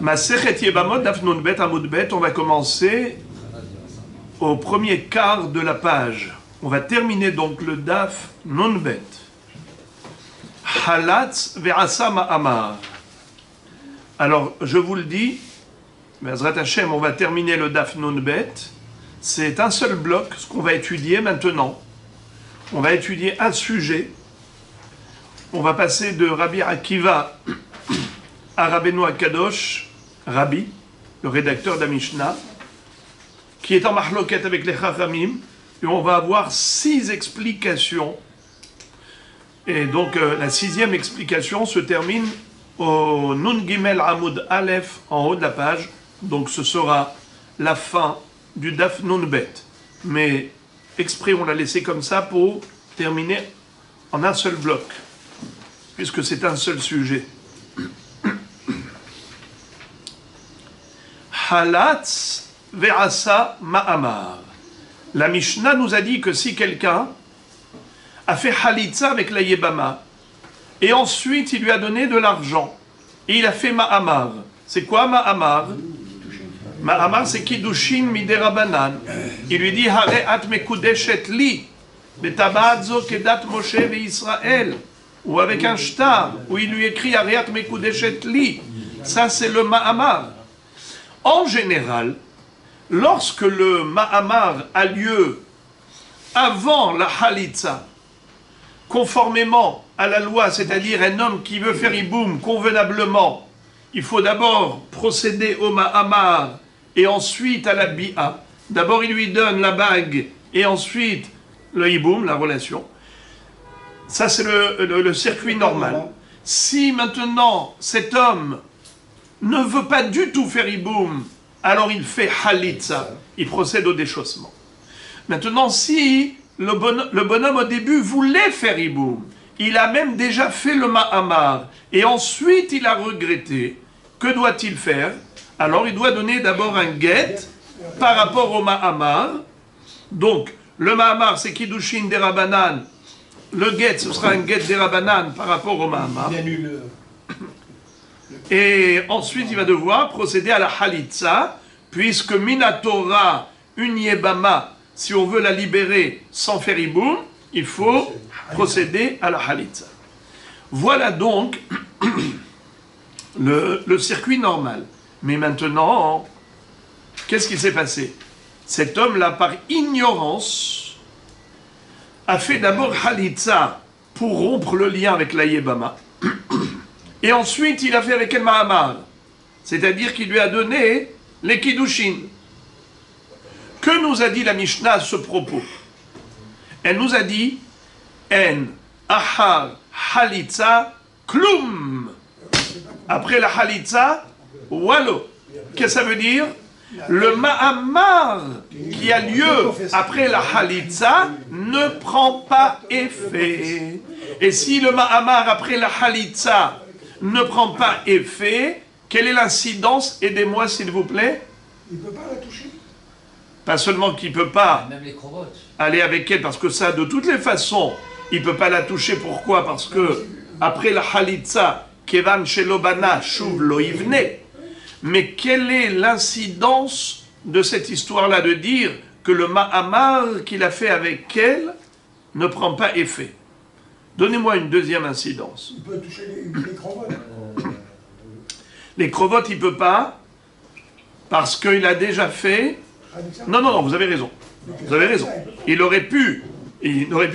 Masechet Yebamot, Daf Nun Bet, Amud Bet, on va commencer au premier quart de la page. On va terminer donc le Daf Nun Bet. Halatz ve'asa ma'amar. Alors, je vous le dis, Bezrat Hashem, on va terminer le Daf Nun Bet. C'est un seul bloc, ce qu'on va étudier maintenant. On va étudier un sujet. On va passer de Rabbi Akiva à Rabbeinu Akadosh, Rabbi, le rédacteur de la Mishnah, qui est en mahloket avec les Chachamim, et on va avoir 6 explications. Et donc la 6e explication se termine au Nun Gimel Amud Aleph, en haut de la page. Donc ce sera la fin du Daf Nun Bet. Mais exprès on l'a laissé comme ça pour terminer en un seul bloc, puisque c'est un seul sujet. Halatz ve'asa ma'amar. La Mishnah nous a dit que si quelqu'un a fait halitza avec la yebama, et ensuite il lui a donné de l'argent, et il a fait ma'amar. C'est quoi ma'amar? Ma'amar, c'est kiddushin miderabanan. Il lui dit hare'at mekudeshet li betabat zo kedat Moshe ve'Israël, ou avec un shtar, où il lui écrit hare'at mekudeshet li. Ça c'est le ma'amar. En général, lorsque le ma'amar a lieu avant la halitza, conformément à la loi, c'est-à-dire un homme qui veut faire iboum convenablement, il faut d'abord procéder au ma'amar et ensuite à la bi'a. D'abord il lui donne la bague et ensuite le iboum, la relation. Ça c'est le circuit normal. Si maintenant cet homme ne veut pas du tout faire iboum, alors il fait halitza, il procède au déchaussement. Maintenant, si le bonhomme au début voulait faire iboum, il a même déjà fait le ma'amar, et ensuite il a regretté, que doit-il faire? Alors il doit donner d'abord un get par rapport au ma'amar. Donc, le ma'amar c'est kiddushin derabanan, le get ce sera un get derabanan par rapport au ma'amar. Et ensuite, il va devoir procéder à la halitza, puisque minatora, une yebama, si on veut la libérer sans faire iboum, il faut procéder à la halitza. Voilà donc le circuit normal. Mais maintenant, qu'est-ce qui s'est passé? Cet homme-là, par ignorance, a fait d'abord halitza pour rompre le lien avec la yebama. Et ensuite, il a fait avec El Mahamar, c'est-à-dire qu'il lui a donné les Kiddushin. Que nous a dit la Mishnah à ce propos? Elle nous a dit En Ahar Halitza Klum. Après la Halitza, Wallo. Qu'est-ce que ça veut dire? Le Mahamar qui a lieu après la Halitza ne prend pas effet. Et si le Mahamar après la Halitza ne prend pas effet, quelle est l'incidence? Aidez-moi s'il vous plaît. Il ne peut pas la toucher. Pas seulement qu'il ne peut pas même les aller avec elle, parce que ça, de toutes les façons, il ne peut pas la toucher. Pourquoi? Parce que après la halitza, kevan shelobana shuv lo ivne. Mais quelle est l'incidence de cette histoire-là de dire que le ma'amar qu'il a fait avec elle ne prend pas effet? Donnez-moi une deuxième incidence. Il peut toucher les crovottes. Les crovottes, il ne peut pas, parce qu'il a déjà fait... Non, vous avez raison. Vous avez raison. Il aurait pu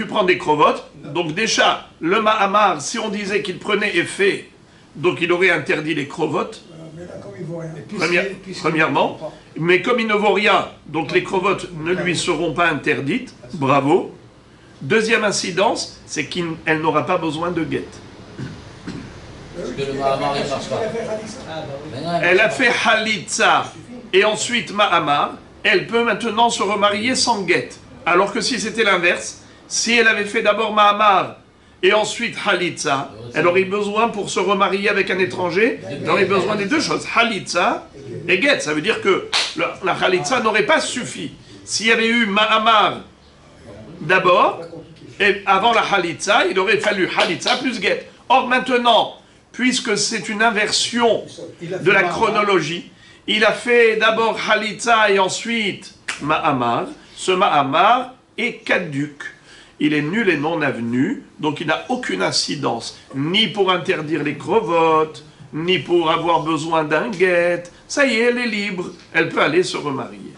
prendre des crovottes. Donc déjà, le ma'amar, si on disait qu'il prenait effet, donc il aurait interdit les crovottes. Mais là, comme il vaut rien. Premièrement. Mais comme il ne vaut rien, donc les crovottes ne lui seront pas interdites. Bravo. Deuxième incidence, c'est qu'elle n'aura pas besoin de guette. Parce que le Mahamar ne marche pas. Elle a fait halitza et ensuite ma'amar. Elle peut maintenant se remarier sans guette. Alors que si c'était l'inverse, si elle avait fait d'abord ma'amar et ensuite halitza, elle aurait besoin pour se remarier avec un étranger, elle aurait besoin des deux choses, halitza et guette. Ça veut dire que la halitza n'aurait pas suffi. S'il y avait eu ma'amar d'abord, et avant la halitza, il aurait fallu halitza plus guette. Or maintenant, puisque c'est une inversion de la chronologie. Il a fait d'abord Halitza et ensuite Ma'amar. Ce Ma'amar est caduc. Il est nul et non avenu, donc il n'a aucune incidence, ni pour interdire les crovotes, ni pour avoir besoin d'un guet. Ça y est, elle est libre, elle peut aller se remarier.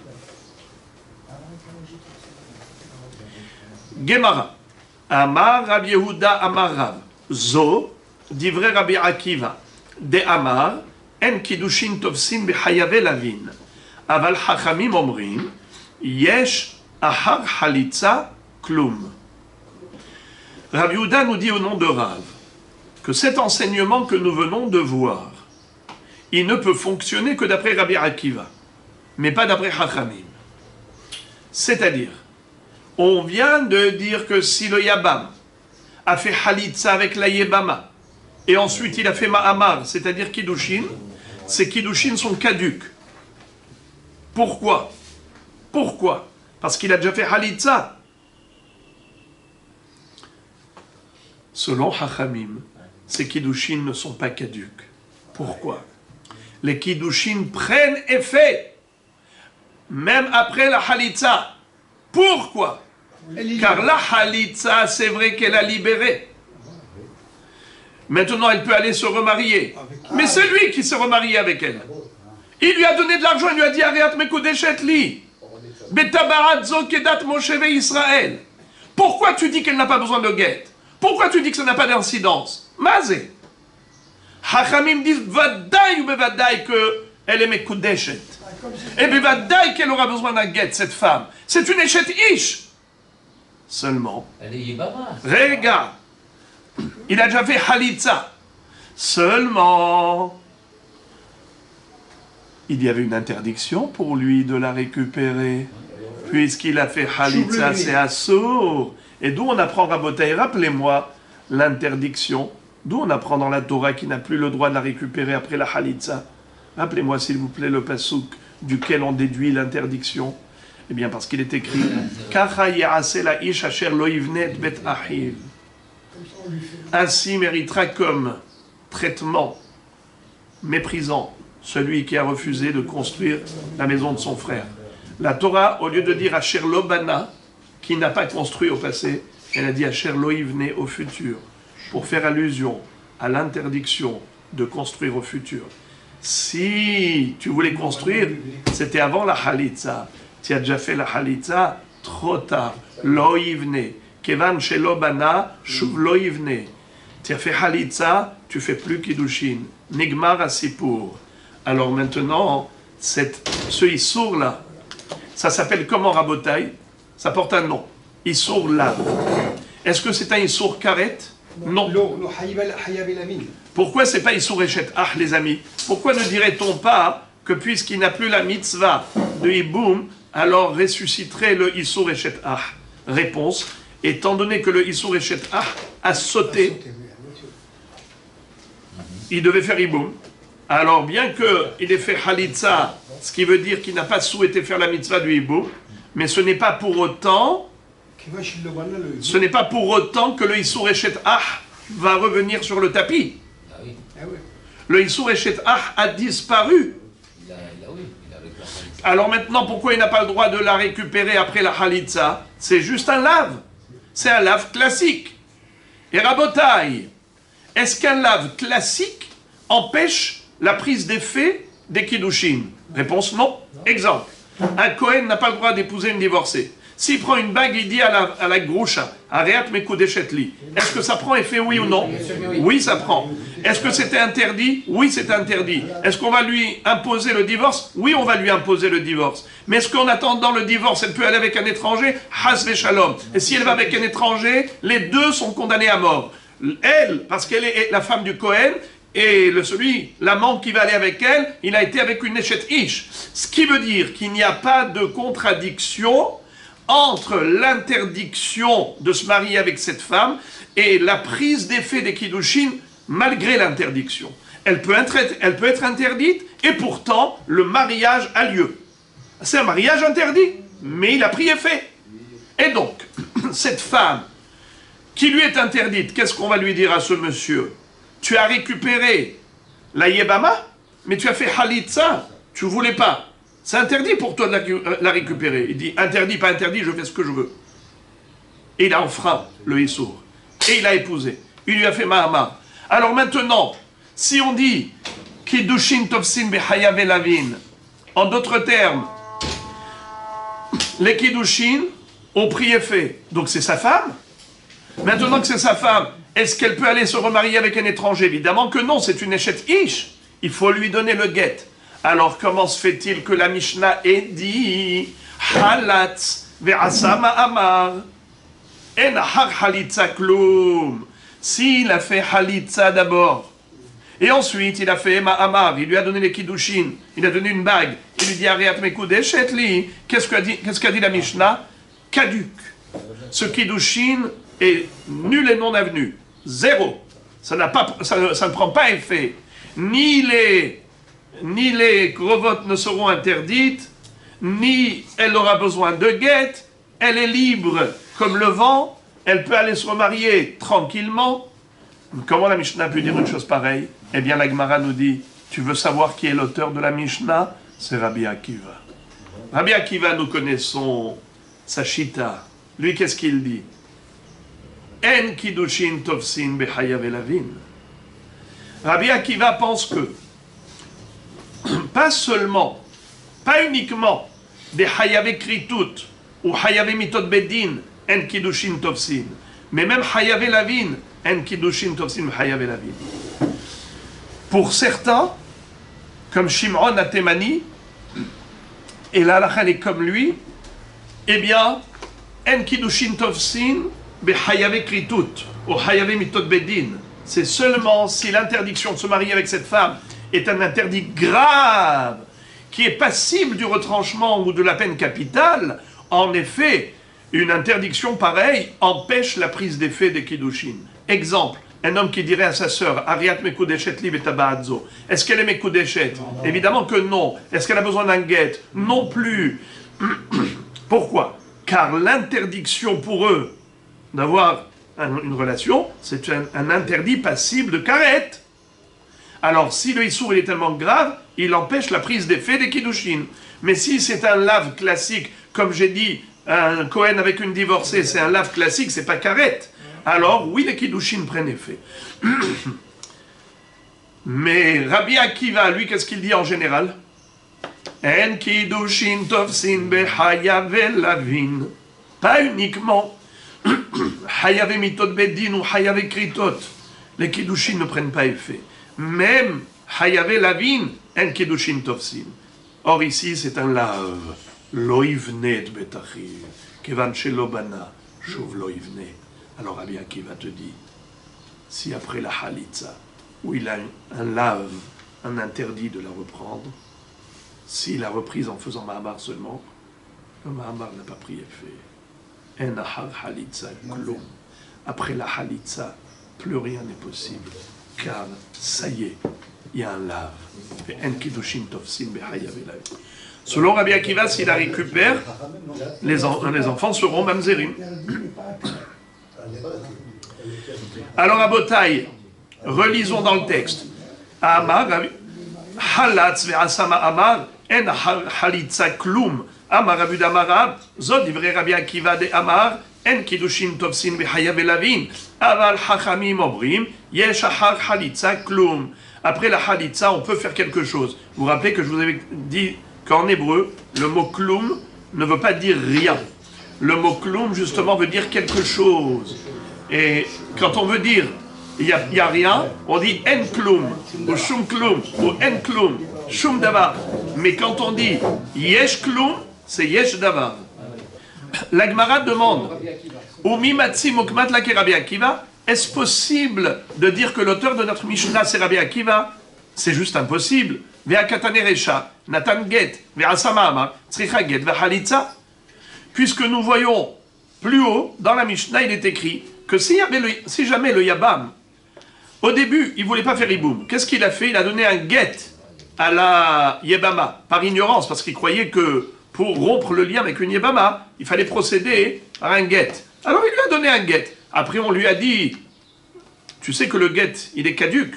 Gemara. Amar Rabbi Yehuda Amar Rav. Zo, divrei Rabbi Akiva. De Amar, en kiddushin tovsin bechayave lavin. Aval chachamim omrim, yesh ahar halitza klum. Rabbi Yehuda nous dit au nom de Rav que cet enseignement que nous venons de voir, il ne peut fonctionner que d'après Rabbi Akiva, mais pas d'après Chachamim. C'est-à-dire, on vient de dire que si le Yabam a fait Halitza avec la Yebama, et ensuite il a fait Ma'amar, c'est-à-dire Kiddushin, ces Kiddushin sont caducs. Pourquoi? Pourquoi? Parce qu'il a déjà fait Halitza. Selon Chachamim, ces Kiddushin ne sont pas caducs. Pourquoi? Les Kiddushin prennent effet, même après la Halitza. Pourquoi? Car la Halitza, c'est vrai qu'elle a libéré. Maintenant, elle peut aller se remarier. Mais c'est lui qui s'est remarié avec elle. Il lui a donné de l'argent, il lui a dit Ariat Mekudeshet li. Betabarat zo kedat Moshe Israël. Pourquoi tu dis qu'elle n'a pas besoin de guet? Pourquoi tu dis que ça n'a pas d'incidence? Mazé. Hachamim disent Vadaï ou Bevadaï qu'elle est Mekudeshet. Et Bevadaï qu'elle aura besoin d'un guet, cette femme. C'est une échette ish. Seulement. Elle est Yibama. Regarde. Il a déjà fait Halitza. Seulement. Il y avait une interdiction pour lui de la récupérer. Puisqu'il a fait Halitza, c'est assour. Et d'où on apprend Rabotai, rappelez-moi l'interdiction. D'où on apprend dans la Torah qu'il n'a plus le droit de la récupérer après la Halitza. Rappelez-moi s'il vous plaît le passouk duquel on déduit l'interdiction. Eh bien parce qu'il est écrit Kacha ya'aseh la'ish asher lo yivnet bet achiv. Ainsi méritera comme traitement méprisant celui qui a refusé de construire la maison de son frère. La Torah, au lieu de dire Asher lo bana, qui n'a pas construit au passé, elle a dit Asher lo yivne au futur, pour faire allusion à l'interdiction de construire au futur. Si tu voulais construire, c'était avant la Halitza. Tu as déjà fait la Halitza, trop tard. Lo yivne. Kevan shelo bana, shuv lo yivne. Tu as fait Halitza, tu fais plus Kiddushin. Nigmar asipur. Alors maintenant, ce Issour là, ça s'appelle comment Rabotai? Ça porte un nom. Issour lave. Est-ce que c'est un Issour karet? Non. Pourquoi c'est pas Issour Eshet Ah, les amis? Pourquoi ne dirait-on pas que puisqu'il n'a plus la mitzvah de Hiboum, alors ressusciterait le Issour Eshet Ah? Réponse, étant donné que le Issour Eshet Ah a sauté, il devait faire Hiboum. Alors bien qu'il ait fait Halitza, ce qui veut dire qu'il n'a pas souhaité faire la mitzvah du Hiboum, mais ce n'est pas pour autant que le Issour Eshet Ah va revenir sur le tapis. Ah oui. Le Issour Eshet Ah a disparu. Alors maintenant, pourquoi il n'a pas le droit de la récupérer après la Halitza? C'est juste un lave. C'est un lave classique. Et Rabotai, est-ce qu'un lave classique empêche la prise d'effet des Kiddushin? Réponse non. Exemple. Un Kohen n'a pas le droit d'épouser une divorcée. S'il prend une bague, il dit à la groucha, Ariat Mekudeshet li. Est-ce que ça prend effet, oui ou non? Oui, ça prend. Est-ce que c'était interdit? Oui, c'est interdit. Est-ce qu'on va lui imposer le divorce? Oui, on va lui imposer le divorce. Mais est-ce qu'en attendant le divorce, elle peut aller avec un étranger? Has shalom. Et si elle va avec un étranger, les deux sont condamnés à mort. Elle, parce qu'elle est la femme du Kohen, et l'amant qui va aller avec elle, il a été avec une Eshet Ish. Ce qui veut dire qu'il n'y a pas de contradiction entre l'interdiction de se marier avec cette femme et la prise d'effet des Kiddushin malgré l'interdiction. Elle peut être interdite et pourtant le mariage a lieu. C'est un mariage interdit, mais il a pris effet. Et donc, cette femme qui lui est interdite, qu'est-ce qu'on va lui dire à ce monsieur? tu as récupéré la yébama, mais tu as fait halitza, tu ne voulais pas. C'est interdit pour toi de la récupérer. Il dit, interdit, pas interdit, je fais ce que je veux. Et il a enfreint le Issour. Et il a épousé. Il lui a fait Mahamar. Alors maintenant, si on dit Kiddushin Tovsin Bechayav Elavin, en d'autres termes, les Kiddushin ont pris effet. Donc c'est sa femme. Maintenant que c'est sa femme, est-ce qu'elle peut aller se remarier avec un étranger? Évidemment que non, c'est une échette ish. Il faut lui donner le guet. Alors comment se fait-il que la Mishnah ait dit Halatz ve'asa ma'amar en har halitza kloum? S'il a fait halitza d'abord, et ensuite il a fait ma'amar, il lui a donné les kiddushin, il a donné une bague, il lui dit Ariat mekudesh etli, qu'est-ce qu'a dit la Mishnah? Caduc. Ce kiddushin est nul et non avenu. Zéro. Ça ne prend pas effet. Ni les grovotes ne seront interdites, ni elle aura besoin de guet, elle est libre comme le vent, elle peut aller se remarier tranquillement. Comment la Mishnah peut dire une chose pareille? Eh bien la Gemara nous dit, tu veux savoir qui est l'auteur de la Mishnah? C'est Rabbi Akiva. Rabbi Akiva, nous connaissons sa chita. Lui, qu'est-ce qu'il dit? En kiddushin tovsin bechayav elavin. Rabbi Akiva pense que pas uniquement des Hayavé Kritut ou Hayavé Mitot Bedin en Kiddushin Tovsin, mais même Hayavé Lavin en Kiddushin Tovsin Hayavé Lavin. Pour certains, comme Shimon Atemani, et la halakha est comme lui, eh bien, en Kiddushin Tovsin Hayavé Kritut ou Hayavé Mitot Bedin, c'est seulement si l'interdiction de se marier avec cette femme est un interdit grave, qui est passible du retranchement ou de la peine capitale. En effet, une interdiction pareille empêche la prise d'effet des kiddushin. Exemple, un homme qui dirait à sa sœur, Ariat mekudeshet li betabaadzo, est-ce qu'elle est mekudeshet? Évidemment que non. Est-ce qu'elle a besoin d'un guet? Non plus. Pourquoi? Car l'interdiction pour eux d'avoir une relation, c'est un interdit passible de karet. Alors, si le Issour est tellement grave, il empêche la prise d'effet des kiddushin. Mais si c'est un lave classique, comme j'ai dit, un Kohen avec une divorcée, c'est un lave classique, c'est pas karet. Alors, oui, les kiddushin prennent effet. Mais Rabbi Akiva, lui, qu'est-ce qu'il dit en général? En kiddushin tovsin bechayav elavin. Pas uniquement hayavé mitot bedin ou hayavé kritot. Les kiddushin ne prennent pas effet. Même Hayavé Lavin, en Kiddushin Tovsin. Or ici, c'est un lave. Loivne betachi. Kevan shelobana. Chauve loivne. Alors Rabbi Akiva te dit, si après la halitza, où il a un lave, un interdit de la reprendre, s'il a reprise en faisant Mahamar seulement, le Mahamar n'a pas pris effet. En ahar halitza klum. Après la halitza, plus rien n'est possible. Car ça y est, il y a un lave. Selon Rabbi Akiva, s'il la récupère, les enfants seront mamzerim. Alors à Botaï, relisons dans le texte. Amar, halatz ve'asama amar, en halitza klum. Amar Rabbi Damarab, zod divrei Rabbi Akiva de Amar, en kiddushin tovsin bechayav elavin. Aval hachamim obrim, yesh ahar halitza klum. Après la halitza, on peut faire quelque chose. Vous vous rappelez que je vous avais dit qu'en hébreu, le mot klum ne veut pas dire rien. Le mot klum, justement, veut dire quelque chose. Et quand on veut dire il n'y a rien, on dit en klum, ou shum klum, ou en klum, shum davar. Mais quand on dit yesh klum, c'est yesh davar. La Gemara demande, est-ce possible de dire que l'auteur de notre Mishnah c'est Rabbi Akiva? C'est juste impossible. Puisque nous voyons plus haut, dans la Mishnah, il est écrit que si jamais le Yabam, au début, il ne voulait pas faire Iboum, qu'est-ce qu'il a fait? Il a donné un guet à la Yebama, par ignorance, parce qu'il croyait que pour rompre le lien avec une Yebama, il fallait procéder par un guet. Alors il lui a donné un guet. Après on lui a dit, tu sais que le guet, il est caduque.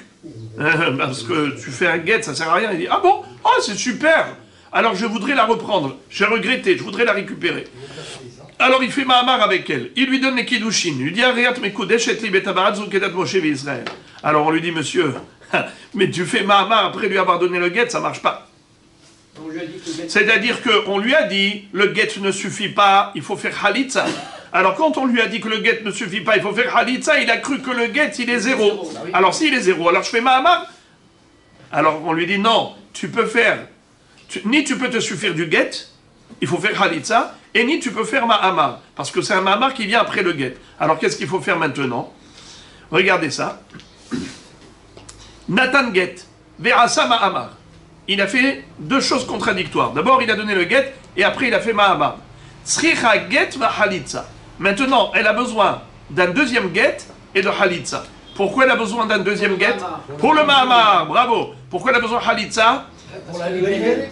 Parce que tu fais un guet, ça sert à rien. Il dit, ah bon, oh c'est super. Alors je voudrais la reprendre. J'ai regretté, je voudrais la récupérer. Alors il fait Mahamar avec elle. Il lui donne les kiddushin. Il lui dit, Ariat mekudesh et li betabarat zukedat Moshe Israël. Alors on lui dit, monsieur, mais tu fais Mahamar après lui avoir donné le guet, ça marche pas. C'est-à-dire qu'on lui a dit, le guet ne suffit pas, il faut faire Khalitza. Alors quand on lui a dit que le guet ne suffit pas, il faut faire Khalitza, il a cru que le guet, il est zéro. Alors s'il est zéro, alors je fais Mahamar. Alors on lui dit, non, tu peux faire, ni tu peux te suffire du guet, il faut faire Khalitza, et ni tu peux faire Mahamar, parce que c'est un Mahamar qui vient après le guet. Alors qu'est-ce qu'il faut faire maintenant? Regardez ça. Nathan Get, Verasa Mahamar. Il a fait deux choses contradictoires. D'abord, il a donné le guet, et après, il a fait Mahamar. Tzricha get va Halitza. Maintenant, elle a besoin d'un deuxième guet et de Halitza. Pourquoi elle a besoin d'un deuxième guet? Pour le Mahamar, bravo. Pourquoi elle a besoin de Halitza? Pour la libérer.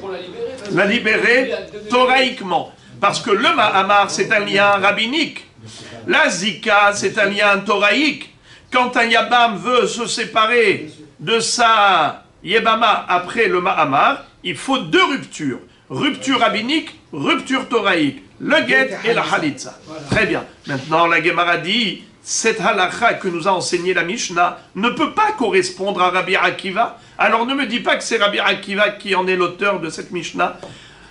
La libérer thoraïquement. Parce que le Mahamar, c'est un lien rabbinique. La Zika, c'est un lien thoraïque. Quand un Yabam veut se séparer de sa Yebama après le Mahamar, il faut deux ruptures. Rupture rabbinique, rupture thoraïque. Le guet et la Halitza. Très bien. Maintenant, la Gemara dit, cette halakha que nous a enseigné la Mishnah ne peut pas correspondre à Rabbi Akiva. Alors ne me dis pas que c'est Rabbi Akiva qui en est l'auteur de cette Mishnah.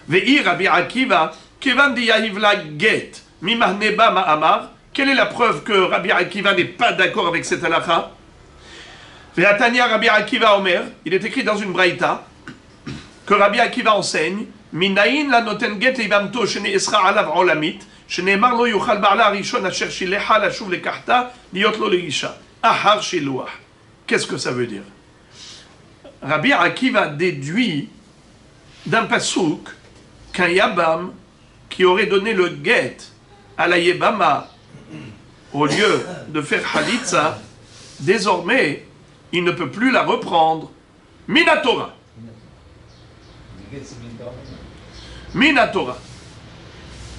Ve'i Rabbi Akiva, kevan di yahivla get, mimahneba ma'amar. Quelle est la preuve que Rabbi Akiva n'est pas d'accord avec cette halakha? Ve'atania Rabbi Akiva Omer, il est écrit dans une braïta que Rabbi Akiva enseigne, minayin la noten get ibamto shene esra alav olamit, shene mar lo yuchal ba'la rishon asher shileha la shuv lekarta liot lo leisha, ahar shiluah. Qu'est-ce que ça veut dire? Rabbi Akiva déduit d'un pasouk qu'un Yabam qui aurait donné le guet à la Yebama au lieu de faire Halitza, désormais, il ne peut plus la reprendre. Minatora. Minatora.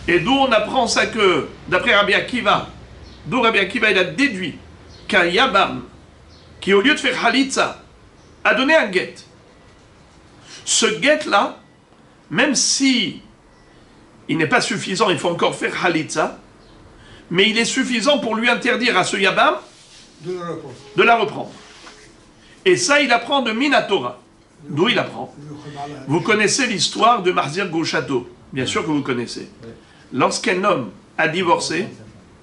Et d'où on apprend ça que, d'après Rabbi Akiva, d'où Rabbi Akiva il a déduit qu'un Yabam qui au lieu de faire Halitza a donné un guet. Ce guet-là, même si il n'est pas suffisant, il faut encore faire Halitza, mais il est suffisant pour lui interdire à ce Yabam de la reprendre. Et ça, il apprend de Minatora. D'où il apprend? Vous connaissez l'histoire de Marzir Gauchato. Bien sûr que vous connaissez. Lorsqu'un homme a divorcé,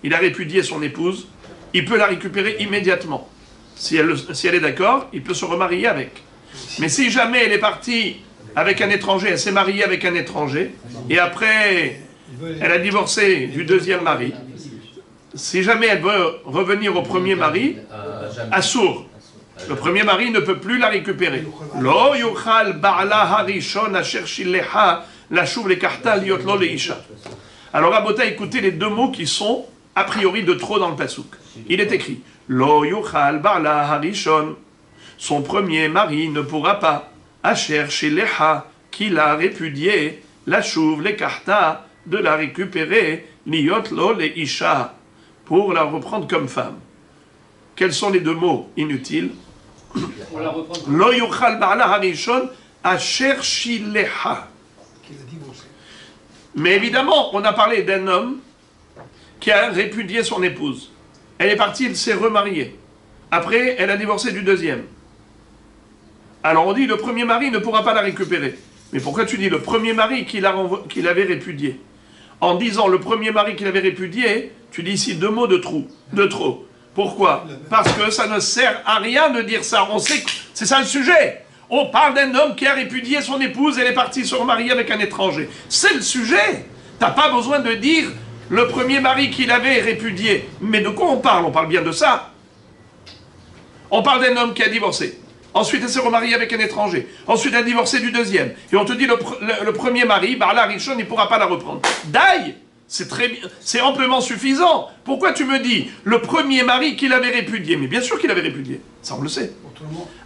il a répudié son épouse, il peut la récupérer immédiatement. Si elle est d'accord, il peut se remarier avec. Mais si jamais elle est partie avec un étranger, elle s'est mariée avec un étranger, et après, elle a divorcé du deuxième mari, si jamais elle veut revenir au premier mari, assour. Le premier mari ne peut plus la récupérer. Lo yuchal ba'ala harishon asher shileha la shuv lekarta liot lo leisha. Alors Abota, écoutez les deux mots qui sont a priori de trop dans le pasouk. Il est écrit Lo yuchal ba'ala harishon. Son premier mari ne pourra pas asher shileha qui l'a répudié la shuv lekarta de la récupérer liot lo leisha pour la reprendre comme femme. Quels sont les deux mots inutiles? Lo yuchal ba'ala harishon asher shileha. Mais évidemment, on a parlé d'un homme qui a répudié son épouse. Elle est partie, elle s'est remariée. Après, elle a divorcé du deuxième. Alors on dit le premier mari ne pourra pas la récupérer. Mais pourquoi tu dis le premier mari qu'il avait répudié? En disant le premier mari qu'il avait répudié, tu dis ici deux mots de trop. Pourquoi? Parce que ça ne sert à rien de dire ça. On sait que c'est ça le sujet. On parle d'un homme qui a répudié son épouse, elle est partie se remarier avec un étranger. C'est le sujet. T'as pas besoin de dire le premier mari qu'il avait répudié. Mais de quoi on parle? On parle bien de ça. On parle d'un homme qui a divorcé. Ensuite, elle s'est remariée avec un étranger. Ensuite, elle a divorcé du deuxième. Et on te dit le premier mari, Barla Rishon, il ne pourra pas la reprendre. Daï! C'est très bien, c'est amplement suffisant. Pourquoi tu me dis le premier mari qu'il avait répudié? Mais bien sûr qu'il avait répudié. Ça, on le sait.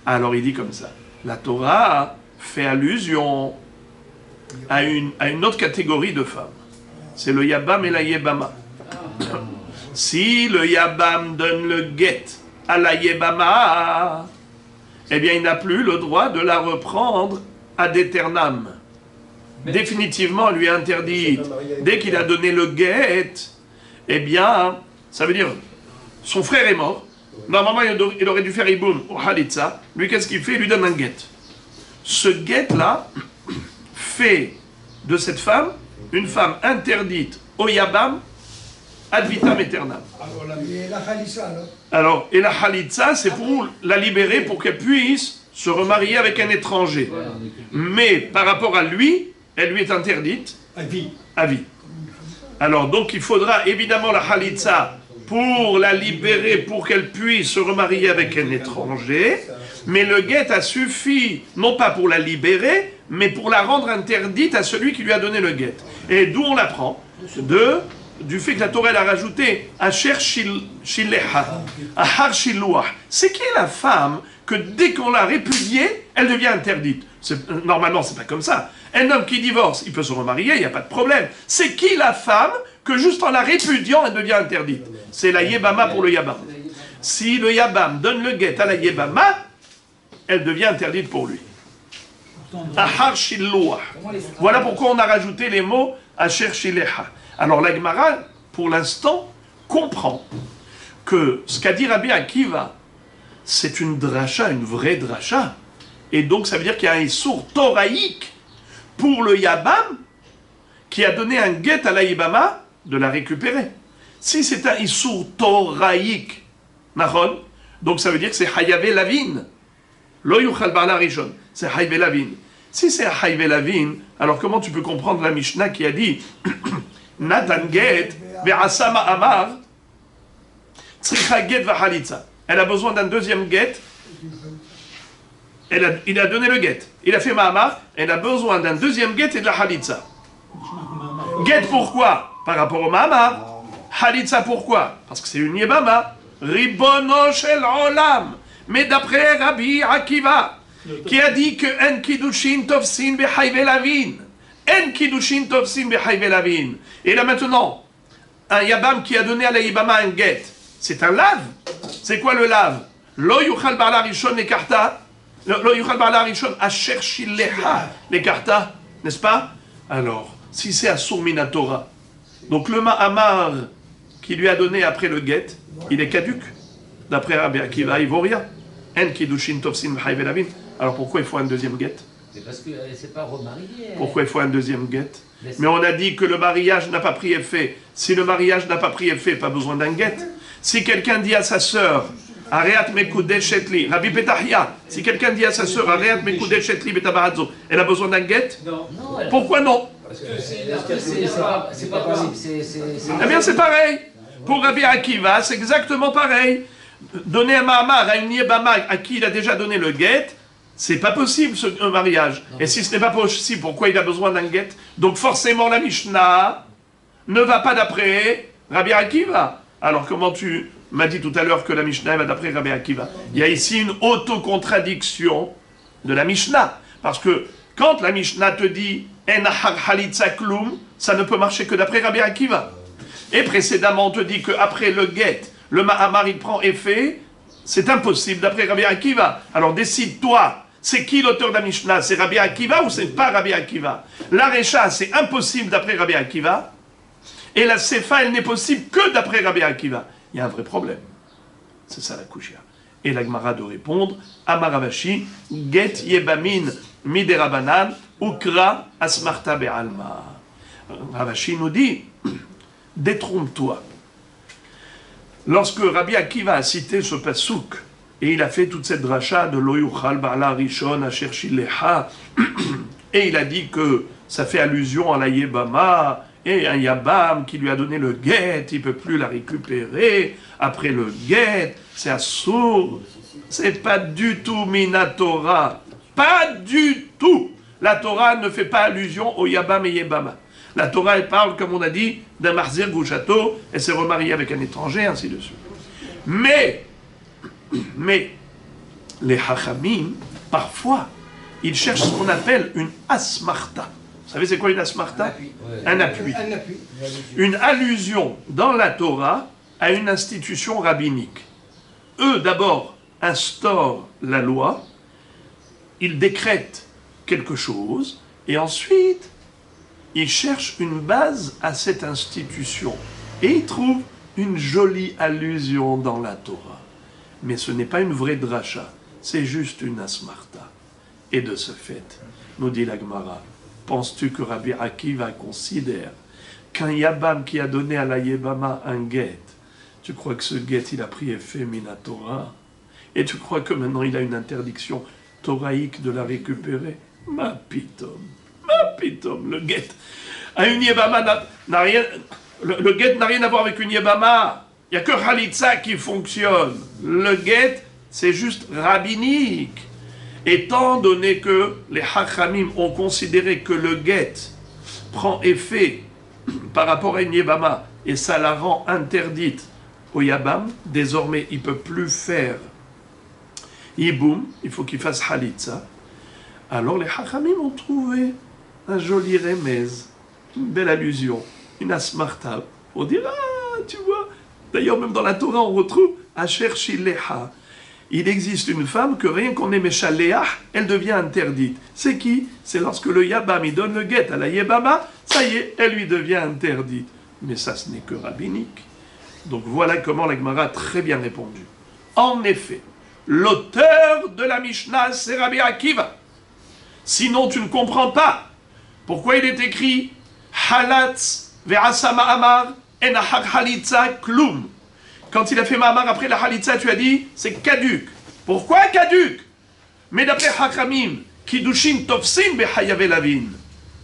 Alors, il dit comme ça. La Torah fait allusion à une autre catégorie de femmes. C'est le Yabam et la Yebama. Si le Yabam donne le guet à la Yébama, eh bien, il n'a plus le droit de la reprendre ad aeternam. Définitivement, on lui est interdit. Dès qu'il a donné le guet, eh bien, ça veut dire, son frère est mort. Normalement, il aurait dû faire iboum au halitza. Lui, qu'est-ce qu'il fait? Il lui donne un guet. Ce guet-là fait de cette femme une femme interdite au yabam ad vitam aeternam. Et la Khalissa, alors? Alors, et la halitza, c'est pour la libérer pour qu'elle puisse se remarier avec un étranger. Mais par rapport à lui, elle lui est interdite À vie. à vie. Alors, donc, il faudra évidemment la halitza pour la libérer, pour qu'elle puisse se remarier avec un étranger. Mais le guet a suffi, non pas pour la libérer, mais pour la rendre interdite à celui qui lui a donné le guet. Et d'où on l'apprend? Du fait que la Torah elle a rajouté Asher Shileha, Ahar Shiluah. C'est qui est la femme que dès qu'on l'a répudiée, elle devient interdite? Normalement, c'est pas comme ça. Un homme qui divorce, il peut se remarier, il n'y a pas de problème. C'est qui la femme que juste en la répudiant, elle devient interdite? C'est la Yébama pour le Yabam. Si le Yabam donne le guet à la Yébama, elle devient interdite pour lui. Ahar Shiluah. Voilà pourquoi on a rajouté les mots Asher Shileha. Alors la Gemara, pour l'instant, comprend que ce qu'a dit Rabbi Akiva, c'est une dracha, une vraie dracha. Et donc ça veut dire qu'il y a un issour toraïque pour le Yabam qui a donné un guet à la Yébama de la récupérer. Si c'est un issour toraïque, nahon, donc ça veut dire que c'est Hayavé Lavin. Lo yuchal ba'ala rishon, c'est Hayavé Lavin. Si c'est Hayavé Lavin, alors comment tu peux comprendre la Mishnah qui a dit Natan get ve'asama amar tzricha get v'halitza. Elle a besoin d'un deuxième get. Il a donné le get. Il a fait ma'amar. Elle a besoin d'un deuxième get et de la halitza. Get pourquoi? Par rapport au ma'amar. Halitza pourquoi? Parce que c'est une yébama. Ribono shel olam. Mais d'après Rabbi Akiva, qui a dit que en kiddushin tofsin b'chayve lavin. En kiddushin tofsin b'chayve lavin. Et là maintenant, un yabam qui a donné à la yébama un get, c'est un lave. C'est quoi le lave? Lo yuchal ba'ala rishon ekarta. Lo yuchal ba'ala rishon asher shileha ekarta. N'est-ce pas? Alors, si c'est Asur Minatora, donc le ma'amar qui lui a donné après le get, il est caduc. D'après Rabbi Akiva, il vaut rien. En kiddushin tofsin b'chayve lavin. Alors pourquoi il faut un deuxième get? C'est parce que c'est pas remarié. Pourquoi il faut un deuxième get? Mais on a dit que le mariage n'a pas pris effet. Si le mariage n'a pas pris effet, pas besoin d'un get. Si quelqu'un dit à sa sœur, Areat mekudeh shetli, Rabbi Petahia, si quelqu'un dit à sa sœur, Areat mekudeh shetli betabarazzo, elle a besoin d'un get? Non. Pourquoi non? Parce que c'est pas possible. Eh bien c'est pareil. Pour Rabbi Akiva, c'est exactement pareil. Donner un mahamar à une yébama à qui il a déjà donné le get, c'est pas possible ce mariage. Et si ce n'est pas possible, pourquoi il a besoin d'un get? Donc forcément la Mishnah ne va pas d'après Rabbi Akiva. Alors comment tu m'as dit tout à l'heure que la Mishnah va d'après Rabbi Akiva? Il y a ici une autocontradiction de la Mishnah. Parce que quand la Mishnah te dit En halitza klum, ça ne peut marcher que d'après Rabbi Akiva. Et précédemment on te dit qu'après le get, le mahamar il prend effet, c'est impossible d'après Rabbi Akiva. Alors décide-toi, c'est qui l'auteur de la Mishnah? C'est Rabbi Akiva ou c'est pas Rabbi Akiva? La Recha, c'est impossible d'après Rabbi Akiva. Et la Sefa, elle n'est possible que d'après Rabbi Akiva. Il y a un vrai problème. C'est ça la Kushia. Et la Gemara de répondre, Amaravashi, Get Yebamin Miderabanan, Ukra Asmarta Be'alma. Ravashi nous dit, détrompe-toi. Lorsque Rabbi Akiva a cité ce pasouk, et il a fait toute cette dracha de Loyuchal Ba'ala Rishon Asher Shileha, et il a dit que ça fait allusion à la Yébama, et un Yabam qui lui a donné le guet, il ne peut plus la récupérer, après le guet, c'est Assour, c'est pas du tout Minatora, pas du tout. La Torah ne fait pas allusion au Yabam et Yébama. La Torah, elle parle, comme on a dit, d'un Marzir Gouchato, elle s'est remariée avec un étranger, ainsi de suite. Mais, les Hachamim, parfois, ils cherchent ce qu'on appelle une asmarta. Vous savez c'est quoi une asmarta? Un appui. Une allusion dans la Torah à une institution rabbinique. eux d'abord instaurent la loi, ils décrètent quelque chose, et ensuite, ils cherchent une base à cette institution. Et ils trouvent une jolie allusion dans la Torah. Mais ce n'est pas une vraie dracha, c'est juste une asmarta. Et de ce fait, nous dit la Gemara, penses-tu que Rabbi Akiva considère qu'un Yabam qui a donné à la Yebama un guet, tu crois que ce guet il a pris effet Minatora? Et tu crois que maintenant il a une interdiction thoraïque de la récupérer? Ma pitom, le guet à une Yebama n'a rien, le guet n'a rien à voir avec une Yebama. Il n'y a que Khalitsa qui fonctionne. Le guet, c'est juste rabbinique. Étant donné que les Hachamim ont considéré que le guet prend effet par rapport à une Yebama et ça la rend interdite au Yabam, désormais il ne peut plus faire Yiboum, il faut qu'il fasse Khalitsa. Alors les Hachamim ont trouvé un joli remez, une belle allusion, une asmarta. On dit, ah, tu vois, d'ailleurs même dans la Torah on retrouve Asher Shileha. Il existe une femme que rien qu'on ait Meshaléah, elle devient interdite. C'est qui? C'est lorsque le Yabam il donne le guet à la Yebama, ça y est, elle lui devient interdite. Mais ça ce n'est que rabbinique. Donc voilà comment la Gemara a très bien répondu. En effet, l'auteur de la Mishnah c'est Rabbi Akiva. Sinon tu ne comprends pas pourquoi il est écrit Halatz ve'asa ma'amar en ahar halitza klum. Quand il a fait ma'amar après la halitza, tu as dit c'est caduc. Pourquoi caduc? Mais d'après Hachamim, Kiddushin tofsin be'hayave lavin.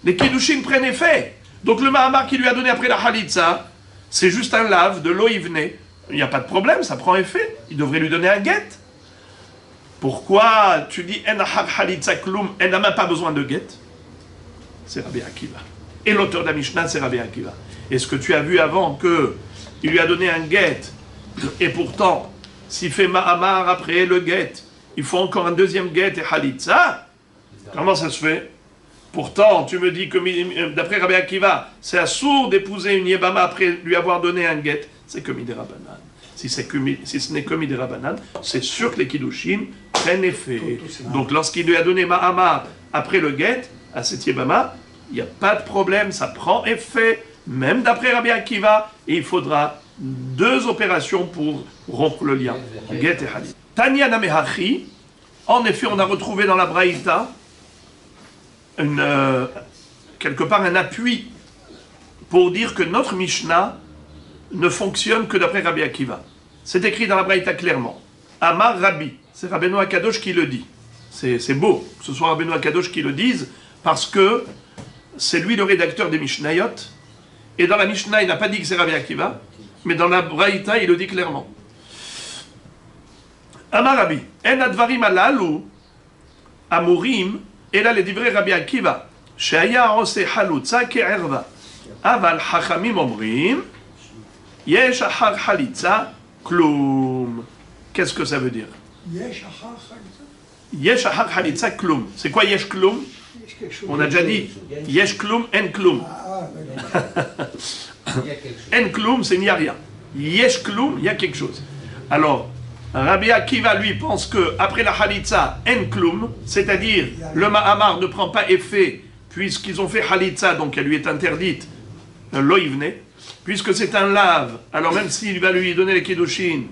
Les Kiddushin prennent effet. Donc le ma'amar qu'il lui a donné après la halitza, c'est juste un lave, de l'eau y venait. Il n'y a pas de problème, ça prend effet. Il devrait lui donner un guet. Pourquoi tu dis en ahar halitza klum, elle n'a même pas besoin de guet? C'est Rabbi Akiva. Et l'auteur de la Mishnah, c'est Rabbi Akiva. Est-ce que tu as vu avant qu'il lui a donné un guet, et pourtant, s'il fait ma'amar après le guet, il faut encore un deuxième guet et halitza? Comment ça se fait? Pourtant, tu me dis que d'après Rabbi Akiva, c'est assourd d'épouser une Yebama après lui avoir donné un guet. C'est que Midirabanan. Si ce n'est que Midirabanan, c'est sûr que les Kiddushin prennent effet. Donc lorsqu'il lui a donné ma'amar après le guet, à cette Yebama, il n'y a pas de problème, ça prend effet, même d'après Rabbi Akiva, et il faudra 2 opérations pour rompre le lien. Get et Halit. Tanya Namehachi, en effet, on a retrouvé dans la Braïta quelque part un appui pour dire que notre Mishnah ne fonctionne que d'après Rabbi Akiva. C'est écrit dans la Braïta clairement. Amar Rabbi, c'est Rabbeinu Akadosh qui le dit. C'est beau que ce soit Rabbeinu Akadosh qui le dise, parce que c'est lui le rédacteur des Mishnayot, et dans la Mishnah, il n'a pas dit que c'est Rabbi Akiva, mais dans la Braïta, il le dit clairement. Amar Rabbi, en advarim alalu, amurim, et là les divrei Rabbi Akiva, she'aya ose halutza ke'erva, aval hachamim omrim, yesh achar halitza klum. Qu'est-ce que ça veut dire? Yesh achar halitza. Yesh achar halitza klum. C'est quoi yesh klum? On a déjà dit yesh klum en klum. En klum, c'est il n'y a rien. Yesh klum, il y a quelque chose. Alors, Rabbi Akiva, lui, pense que après la halitza, en klum, c'est-à-dire le ma'amar ne prend pas effet, puisqu'ils ont fait halitza, donc elle lui est interdite, l'oivne, puisque c'est un lave, alors même s'il va lui donner les kiddushin,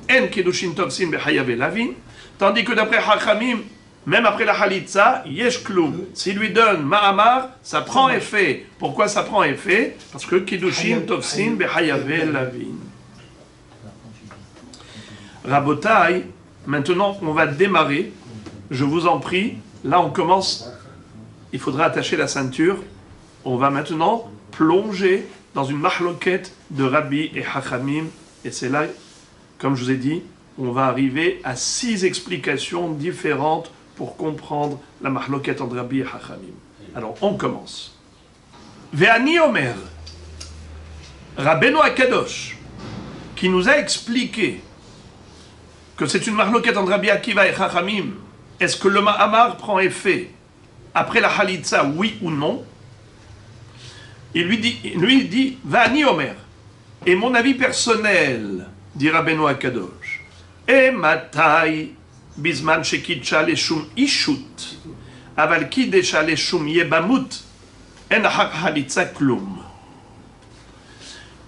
en kiddushin tovsin bechayave lavin, tandis que d'après Hachamim, même après la halitza, yesh klum, s'il lui donne ma'amar, ça prend effet. Pourquoi ça prend effet? Parce que kiddushin tovsin bechayave lavin. Rabotai, maintenant on va démarrer, je vous en prie, là on commence, il faudra attacher la ceinture, on va maintenant plonger dans une mahloket de Rabbi et Hachamim, et c'est là, comme je vous ai dit, on va arriver à 6 explications différentes pour comprendre la mahloket entre Rabbi et Hachamim. Alors on commence. Ve'ani Omer, Rabbeinu Akadosh, qui nous a expliqué que c'est une mahloket entre Rabbi Akiva et Chachamim, est-ce que le ma'amar prend effet après la halitza, oui ou non? Il lui dit, Vani Omer, et mon avis personnel, dit Rabbeinu Akadosh, Et matai, bisman shekidcha leshum ishut, aval kidesha leshum yebamut, en halitza klum.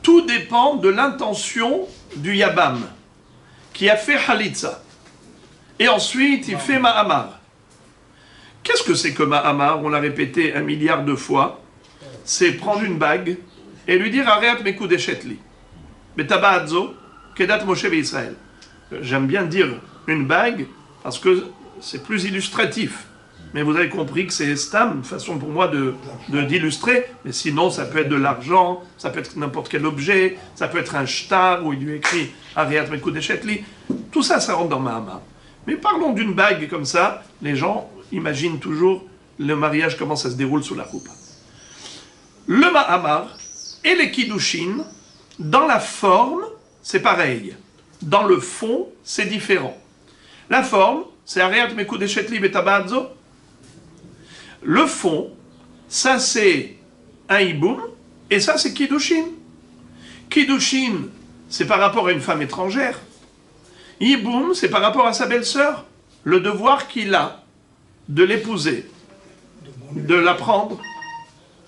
Tout dépend de l'intention du Yabam, qui a fait Halitza. Et ensuite, il fait Ma'amar. Qu'est-ce que c'est que Ma'amar? On l'a répété 1 milliard de fois. C'est prendre une bague et lui dire Areat mekou deshetli. Betaba'adzo, kedat Moshe Israël. J'aime bien dire une bague parce que c'est plus illustratif. Mais vous avez compris que c'est Stam, une façon pour moi d'illustrer. Mais sinon, ça peut être de l'argent, ça peut être n'importe quel objet, ça peut être un shtar où il lui écrit Ariat Mekou Deshetli. Tout ça, ça rentre dans Ma'amar. Mais parlons d'une bague comme ça. Les gens imaginent toujours le mariage, comment ça se déroule sous la roupa. Le Ma'amar et les Kiddushin, dans la forme, c'est pareil. Dans le fond, c'est différent. La forme, c'est Ariat Mekou Deshetli Betaba'adzo. Le fond, ça c'est un hiboum, et ça c'est Kiddushin. Kiddushin, c'est par rapport à une femme étrangère. Hiboum, c'est par rapport à sa belle-sœur. Le devoir qu'il a de l'épouser, de la prendre.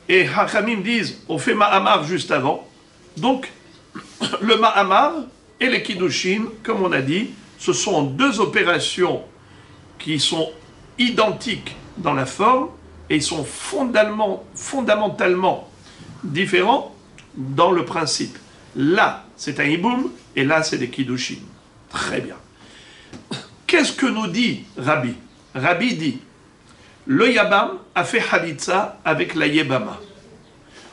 Et Hachamim disent, on fait Ma'amar juste avant. Donc, le Ma'amar et les Kiddushin, comme on a dit, ce sont deux opérations qui sont identiques dans la forme, et ils sont fondamentalement différents dans le principe. Là, c'est un hiboum, et là, c'est des kiddushin. Très bien. Qu'est-ce que nous dit Rabbi? Rabbi dit, le Yabam a fait Halitza avec la Yebama.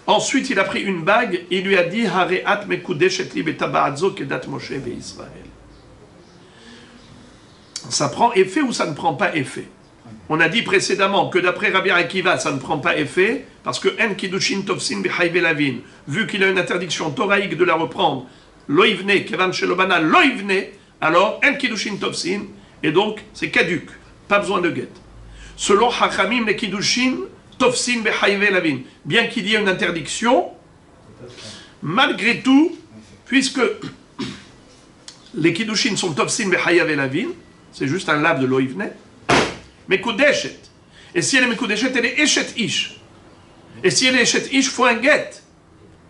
Ensuite, il a pris une bague, et il lui a dit, Hareat mekudeshetli betaba'adzo kedat Moshe Israël. Ça prend effet ou ça ne prend pas effet? On a dit précédemment que d'après Rabbi Akiva, ça ne prend pas effet, parce que En Kiddushin Tovsin B'Chayve Lavin, vu qu'il a une interdiction thoraïque de la reprendre, Loivne, Kevan Shelobana, Loivne, alors En Kiddushin Tovsin, et donc c'est caduc, pas besoin de guet. Selon Hachamim, les Kiddushin Tovsin B'Chayve Lavin, bien qu'il y ait une interdiction, malgré tout, puisque les Kiddushin sont Tovsin B'Chayve Lavin, c'est juste un lave de Loivne, Mekudeshet. Et si elle est Mekudeshet, elle est Eshet Ish. Et si elle est Eshet Ish, il faut un guet.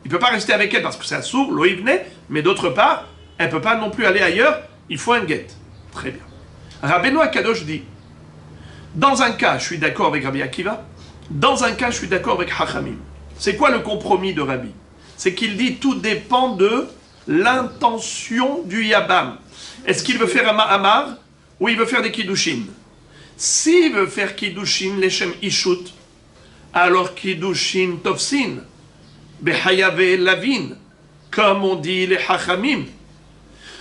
Il ne peut pas rester avec elle parce que c'est un sourd, Loïvne, mais d'autre part, elle ne peut pas non plus aller ailleurs, il faut un guet. Très bien. Rabbeinu Akadosh dit, dans un cas, je suis d'accord avec Rabbi Akiva, dans un cas, je suis d'accord avec Hachamim. C'est quoi le compromis de Rabbi? C'est qu'il dit, tout dépend de l'intention du Yabam. Est-ce qu'il veut faire un Ma'amar ou il veut faire des Kiddushin? S'il veut faire Kiddushin Leshem Ishut, alors Kiddushin Tovsin, Behayave Lavin, comme on dit les Hachamim.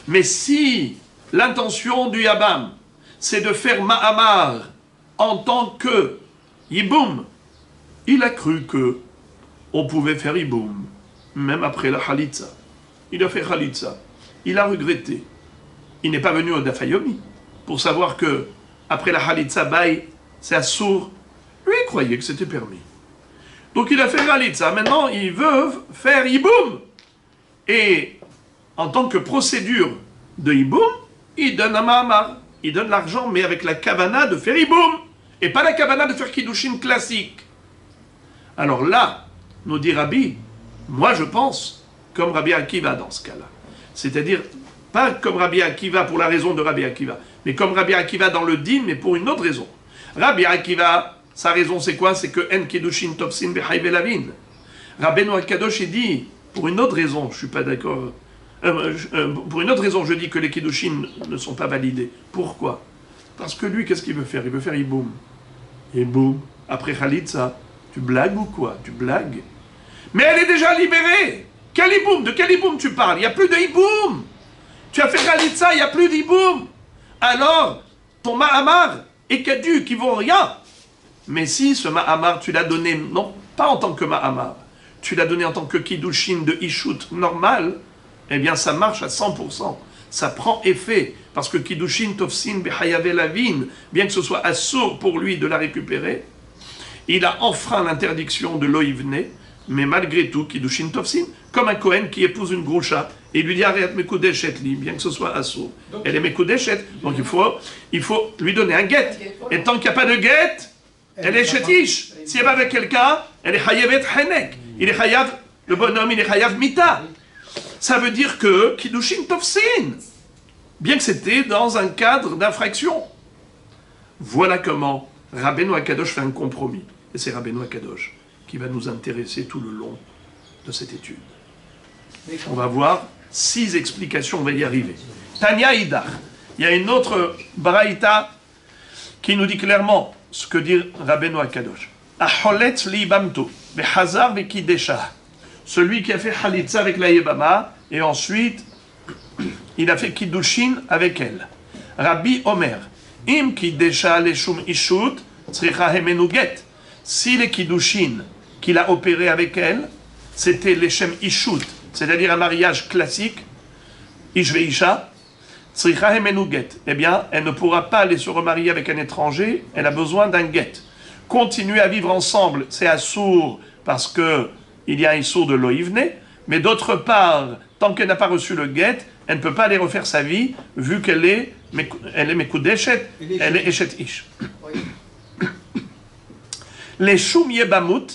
Mais si l'intention du Yabam, c'est de faire Ma'amar en tant que Yiboum, il a cru que on pouvait faire Yiboum, même après la Halitza. Il a fait Halitza. Il a regretté. Il n'est pas venu au Dafayomi pour savoir que après la Halitza Baï, c'est assour. Lui, il croyait que c'était permis. Donc il a fait Halitza. Maintenant, il veut faire Yiboum. Et en tant que procédure de Yiboum, il donne un Mahamar. Il donne l'argent, mais avec la kavana de faire Yiboum. Et pas la kavana de faire Kiddushin classique. Alors là, nous dit Rabbi, moi je pense comme Rabbi Akiva dans ce cas-là. C'est-à-dire, pas comme Rabbi Akiva pour la raison de Rabbi Akiva, mais comme Rabbi Akiva dans le din, mais pour une autre raison. Rabbi Akiva, sa raison c'est quoi? C'est que En Kiddushin Tovsin B'Chayve Lavin. Rabbeinu Akadosh, il dit, pour une autre raison, je ne suis pas d'accord, pour une autre raison, je dis que les Kiddushin ne sont pas validés. Pourquoi? Parce que lui, qu'est-ce qu'il veut faire? Il veut faire Yiboum. Yiboum, après Khalitza, tu blagues ou quoi? Tu blagues? Mais elle est déjà libérée. Quel Yiboum? De quel Yiboum tu parles? Il n'y a plus de Yiboum. Tu as fait Khalitza, il n'y a plus d'Yiboum. Alors, ton Ma'amar est caduc, qui vaut rien. Mais si ce Ma'amar, tu l'as donné, non, pas en tant que Ma'amar, tu l'as donné en tant que Kiddushin de Ishut normal, eh bien ça marche à 100%. Ça prend effet. Parce que Kiddushin Tovsin B'Chayave Lavin, bien que ce soit assourd pour lui de la récupérer, il a enfreint l'interdiction de Loïvne, mais malgré tout, Kiddushin Tofsin, comme un Kohen qui épouse une Groucha, et il lui dit Ariat Mekudeshet li, bien que ce soit assourd. Elle est Mekudeshet, donc il faut lui donner un get. Et tant qu'il n'y a pas de get, elle est Shetish. Si elle va avec quelqu'un, elle est Chayavet Henek. Il est Chayav, le bonhomme, il est Chayav Mita. Ça veut dire que Kiddushin Tofsin, bien que c'était dans un cadre d'infraction. Voilà comment Rabbeinu Akadosh fait un compromis. Et c'est Rabbeinu Akadosh qui va nous intéresser tout le long de cette étude. On va voir 6 explications, on va y arriver. Tanya Idach. Il y a une autre Baraïta qui nous dit clairement ce que dit Rabbeinu Akadosh. Aholetz li bamto, vechazar vekidesha. Celui qui a fait Halitza avec la Yebama, et ensuite il a fait Kiddushin avec elle. Rabbi Omer, im Kiddesha leshum ishut, tzricha hemenu get. Si les Kiddushin qu'il a opéré avec elle, c'était leshem ishut, c'est-à-dire un mariage classique, ish veisha, tzricha hemenu get. Eh bien, elle ne pourra pas aller se remarier avec un étranger, elle a besoin d'un get. Continuer à vivre ensemble, c'est assourd parce que il y a un sourd de loïvne, mais d'autre part, tant qu'elle n'a pas reçu le get, elle ne peut pas aller refaire sa vie, vu qu'elle est mekudeshet, elle est eshet ish. Les shum yebamut,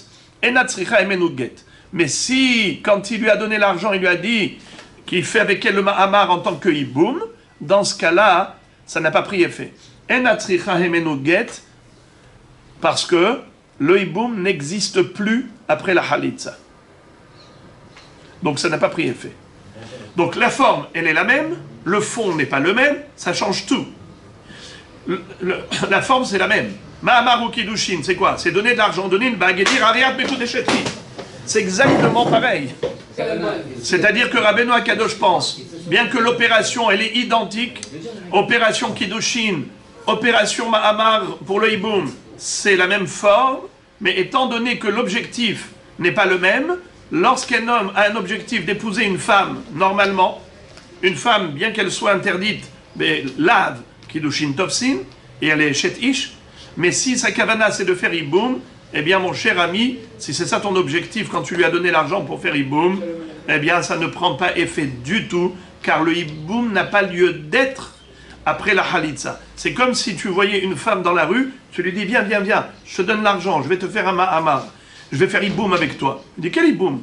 enatzricha emenu get. Mais si, quand il lui a donné l'argent, il lui a dit qu'il fait avec elle le ma'amar en tant que hiboum, dans ce cas-là, ça n'a pas pris effet. Enatzricha emenu get, parce que le hiboum n'existe plus après la halitza. Donc ça n'a pas pris effet. Donc la forme, elle est la même, le fond n'est pas le même, ça change tout. La forme, c'est la même. Ma'amar ou Kiddushin, c'est quoi? C'est donner de l'argent, donner une bague et dire Ariat Mekudeshet li. C'est exactement pareil. C'est-à-dire que Rabbeinu Akadosh pense, bien que l'opération, elle est identique, opération Kiddushin, opération Ma'amar pour le hiboum, c'est la même forme, mais étant donné que l'objectif n'est pas le même, lorsqu'un homme a un objectif d'épouser une femme, normalement, une femme, bien qu'elle soit interdite, mais lave Kiddushin Tofsin, et elle est Shet Ish, mais si sa kavana c'est de faire hiboum, eh bien mon cher ami, si c'est ça ton objectif quand tu lui as donné l'argent pour faire hiboum, eh bien ça ne prend pas effet du tout, car le hiboum n'a pas lieu d'être après la halitza. C'est comme si tu voyais une femme dans la rue, tu lui dis viens, viens, viens, je te donne l'argent, je vais te faire un ma'amar, je vais faire hiboum avec toi. Il dit quel hiboum?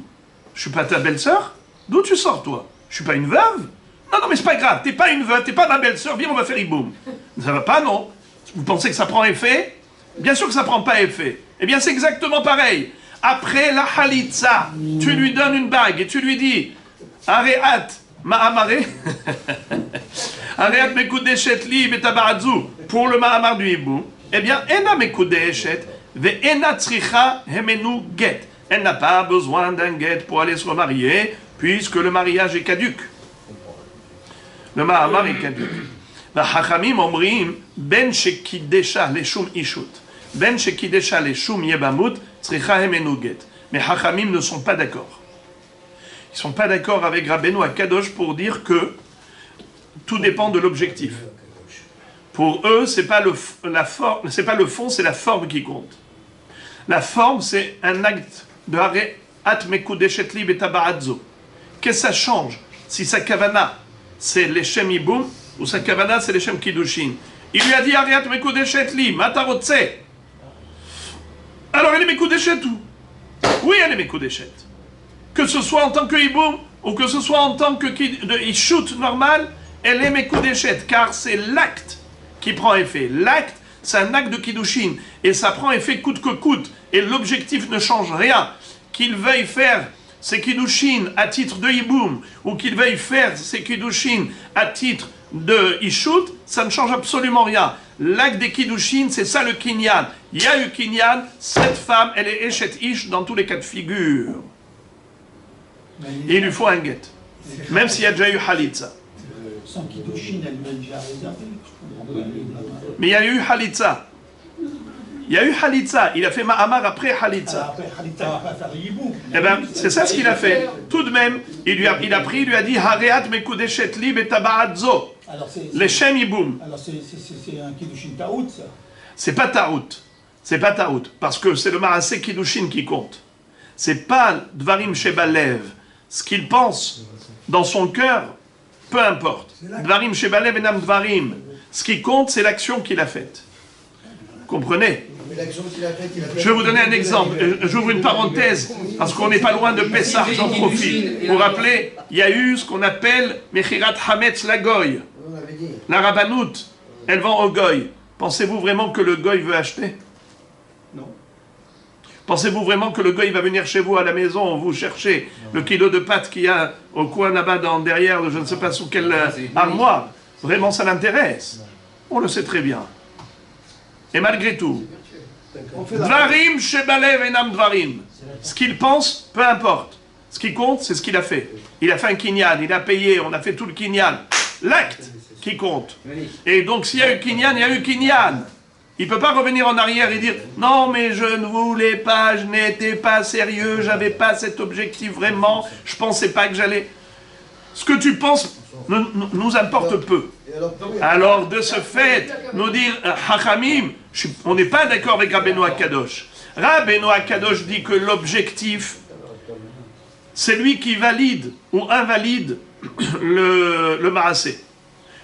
Je suis pas ta belle-sœur? D'où tu sors toi? Je suis pas une veuve? Non, non, mais c'est pas grave, t'es pas une veuve, t'es pas ma belle-sœur, viens, on va faire hiboum. Ça va pas, non? Vous pensez que ça prend effet? Bien sûr que ça prend pas effet. Eh bien, c'est exactement pareil. Après la halitza, tu lui donnes une bague et tu lui dis Areat ma'amare, Areat mekudeshet li betabaradzu, pour le ma'amar du hibou. Eh bien, ena mekudeshet ve ena tzricha hemenu get. Elle n'a pas besoin d'un get pour aller se remarier, puisque le mariage est caduc. Le ma'amar est caduc. והחכמים אומרים, בין שקידשה לשום אישות, בין שקידשה לשום יבמות, צריכה המנו גט. Mais Hachamim ne sont pas d'accord. Ils ne sont pas d'accord avec Rabbeinu Akadosh pour dire que tout dépend de l'objectif. Pour eux, c'est pas le fond, c'est la forme qui compte. La forme, c'est un acte de Hareat Mekudeshet li betaba'adzo. Qu'est-ce que ça change si sa kavana, c'est l'Eshem Yiboum, ou sa kavana, c'est l'Eshem Kiddushin. Il lui a dit Ariat Mekudeshet li, matarotse. Alors elle est Mekudeshet où? Oui, elle est Mekudeshet. Que ce soit en tant que Hiboum, ou que ce soit en tant que Ishut normal, elle est Mekudeshet, car c'est l'acte qui prend effet. L'acte, c'est un acte de Kiddushin, et ça prend effet coûte que coûte, et l'objectif ne change rien. Qu'il veuille faire ses Kiddushin à titre de Hiboum, ou qu'il veuille faire ses Kiddushin à titre de Ishut, ça ne change absolument rien. L'acte des Kiddushin, c'est ça le Kinyan. Il y a eu Kinyan, cette femme, elle est Eshet Ish dans tous les cas de figure. Et il lui faut un get. Même s'il y a déjà eu Halitza. Sans Kiddushin, elle m'a déjà réservé. Mais il y a eu Halitza. Il y a eu Halitza. Il a fait Ma'amar après Halitza. Après Halitza, il va faire Yiboum. Eh bien, c'est ça ce qu'il a fait. Tout de même, il a pris, il lui a dit Hareat Mekudeshet li betaba'adzo. Les Shem Yiboum. Alors c'est un Kiddushin Taout, ça. C'est pas Taout. C'est pas Taout. Parce que c'est le Marasé Kiddushin qui compte. C'est pas Dvarim Shebalev. Ce qu'il pense dans son cœur, peu importe. Dvarim Shebalev enam Dvarim. Ce qui compte, c'est l'action qu'il a faite. Vous comprenez? Je vais vous donner un exemple. J'ouvre une parenthèse, parce qu'on n'est pas loin de Pessah, j'en profite. Vous vous rappelez, il y a eu ce qu'on appelle Mechirat Hametz la Goy. La Rabbanout, elle vend au Goy. Pensez-vous vraiment que le Goy veut acheter? Non. Pensez-vous vraiment que le Goy va venir chez vous à la maison, vous chercher le kilo de pâtes qu'il y a au coin là-bas derrière, je ne sais pas sous quelle armoire? Vraiment, ça l'intéresse? On le sait très bien. Et malgré tout, Dvarim Shebalev enam Dvarim. Ce qu'il pense, peu importe. Ce qui compte, c'est ce qu'il a fait. Il a fait un kinyan, il a payé, on a fait tout le kinyan. L'acte qui compte. Et donc, s'il y a eu kinyan, il y a eu kinyan. Il ne peut pas revenir en arrière et dire « Non, mais je ne voulais pas, je n'étais pas sérieux, je n'avais pas cet objectif vraiment, je ne pensais pas que j'allais... » Ce que tu penses nous importe peu. Alors, de ce fait, nous dire « Hachamim », on n'est pas d'accord avec Rabbeinu Akadosh. Rabbeinu Akadosh dit que l'objectif, c'est lui qui valide ou invalide le Maasé.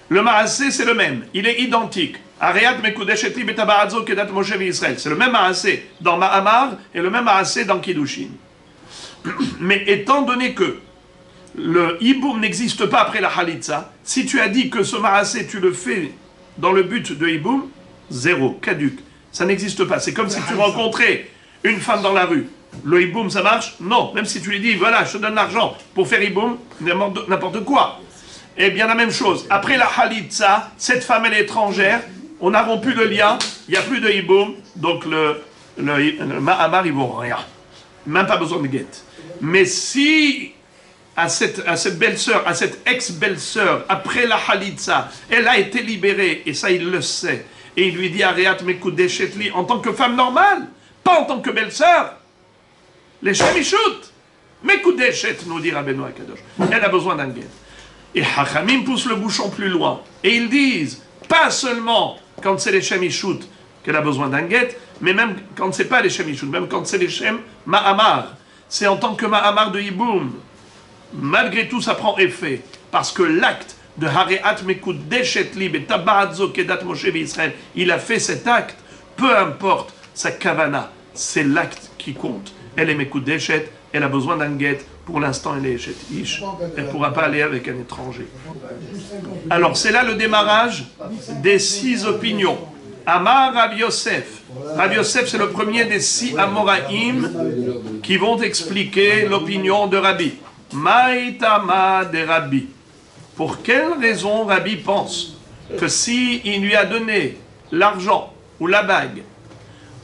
Le Maasé, c'est le même, il est identique. Ariat Mekudeshet li betabarazo kedat Moshe Israël. C'est le même Maasé dans Mahamar et le même Maasé dans Kiddushin. Mais étant donné que le Hiboum n'existe pas après la Halitza, si tu as dit que ce Maasé, tu le fais dans le but de Hiboum, zéro, caduc. Ça n'existe pas. C'est comme si tu rencontrais une femme dans la rue. Le Hiboum, ça marche? Non. Même si tu lui dis, voilà, je te donne l'argent pour faire Hiboum, n'importe quoi. Eh bien, la même chose. Après la Halitza, cette femme, elle est étrangère, on a rompu le lien, il n'y a plus de Hiboum, donc le Mahamar, il ne vaut rien. Même pas besoin de guette. Mais si, à cette belle-sœur, à cette ex-belle-sœur, après la Halitza, elle a été libérée, et ça, il le sait, et il lui dit, Ariat Mekudeshet li, en tant que femme normale, pas en tant que belle-sœur, les Shemishut, Mekudeshet, nous dit Rabbeinu Akadosh, elle a besoin d'un guette. Et Hachamim pousse le bouchon plus loin. Et ils disent, pas seulement quand c'est les Shemishut qu'elle a besoin d'un guet, mais même quand c'est pas les Shemishut, même quand c'est les Shem Mahamar. C'est en tant que Mahamar de Hiboum. Malgré tout, ça prend effet. Parce que l'acte de Hareat Mekudeshet li betabarazo kedat Moshe Israël, il a fait cet acte, peu importe sa kavana, c'est l'acte qui compte. Elle est Mekudeshet, elle a besoin d'un guet. Pour l'instant, elle est chez Ish. Elle ne pourra pas aller avec un étranger. Alors, c'est là le démarrage des 6 opinions. Amar Rav Yosef. Rav Yosef, c'est le premier des 6 Amoraïm qui vont expliquer l'opinion de Rabbi. Maïtama de Rabbi. Pour quelle raison Rabbi pense que s'il lui a donné l'argent ou la bague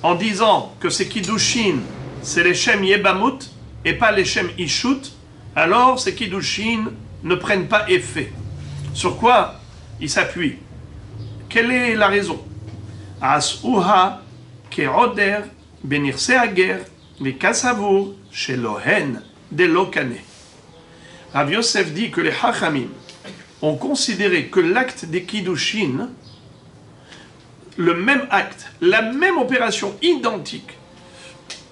en disant que c'est Kiddushin, c'est les Shem Yebamut, et pas les Shem Ishut, alors ces Kiddushin ne prennent pas effet. Sur quoi il s'appuie? Quelle est la raison? As'uha ke'oder benirse hager v'kasavur shelohen delokane. Rav Yosef dit que les Hachamim ont considéré que l'acte des Kiddushin, le même acte, la même opération identique,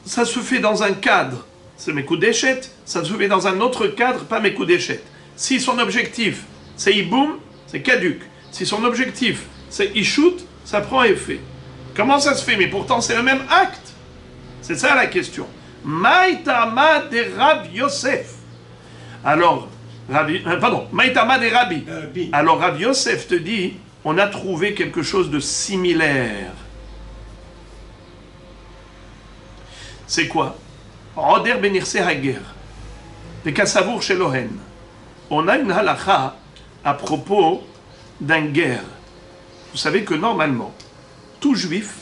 ça se fait dans un cadre, c'est Mekudeshet, ça se fait dans un autre cadre, pas Mekudeshet. Si son objectif, c'est Hiboum, c'est caduc. Si son objectif, c'est Ishut, ça prend effet. Comment ça se fait? Mais pourtant, c'est le même acte. C'est ça la question. Maïtama de Rav Yosef. Alors, Maïtama de Rabbi. Alors, Rav Yosef te dit, on a trouvé quelque chose de similaire. C'est quoi? Roder benirse hager, de Kassavour chez Lohen. On a une halakha à propos d'un guerre. Vous savez que normalement, tout juif,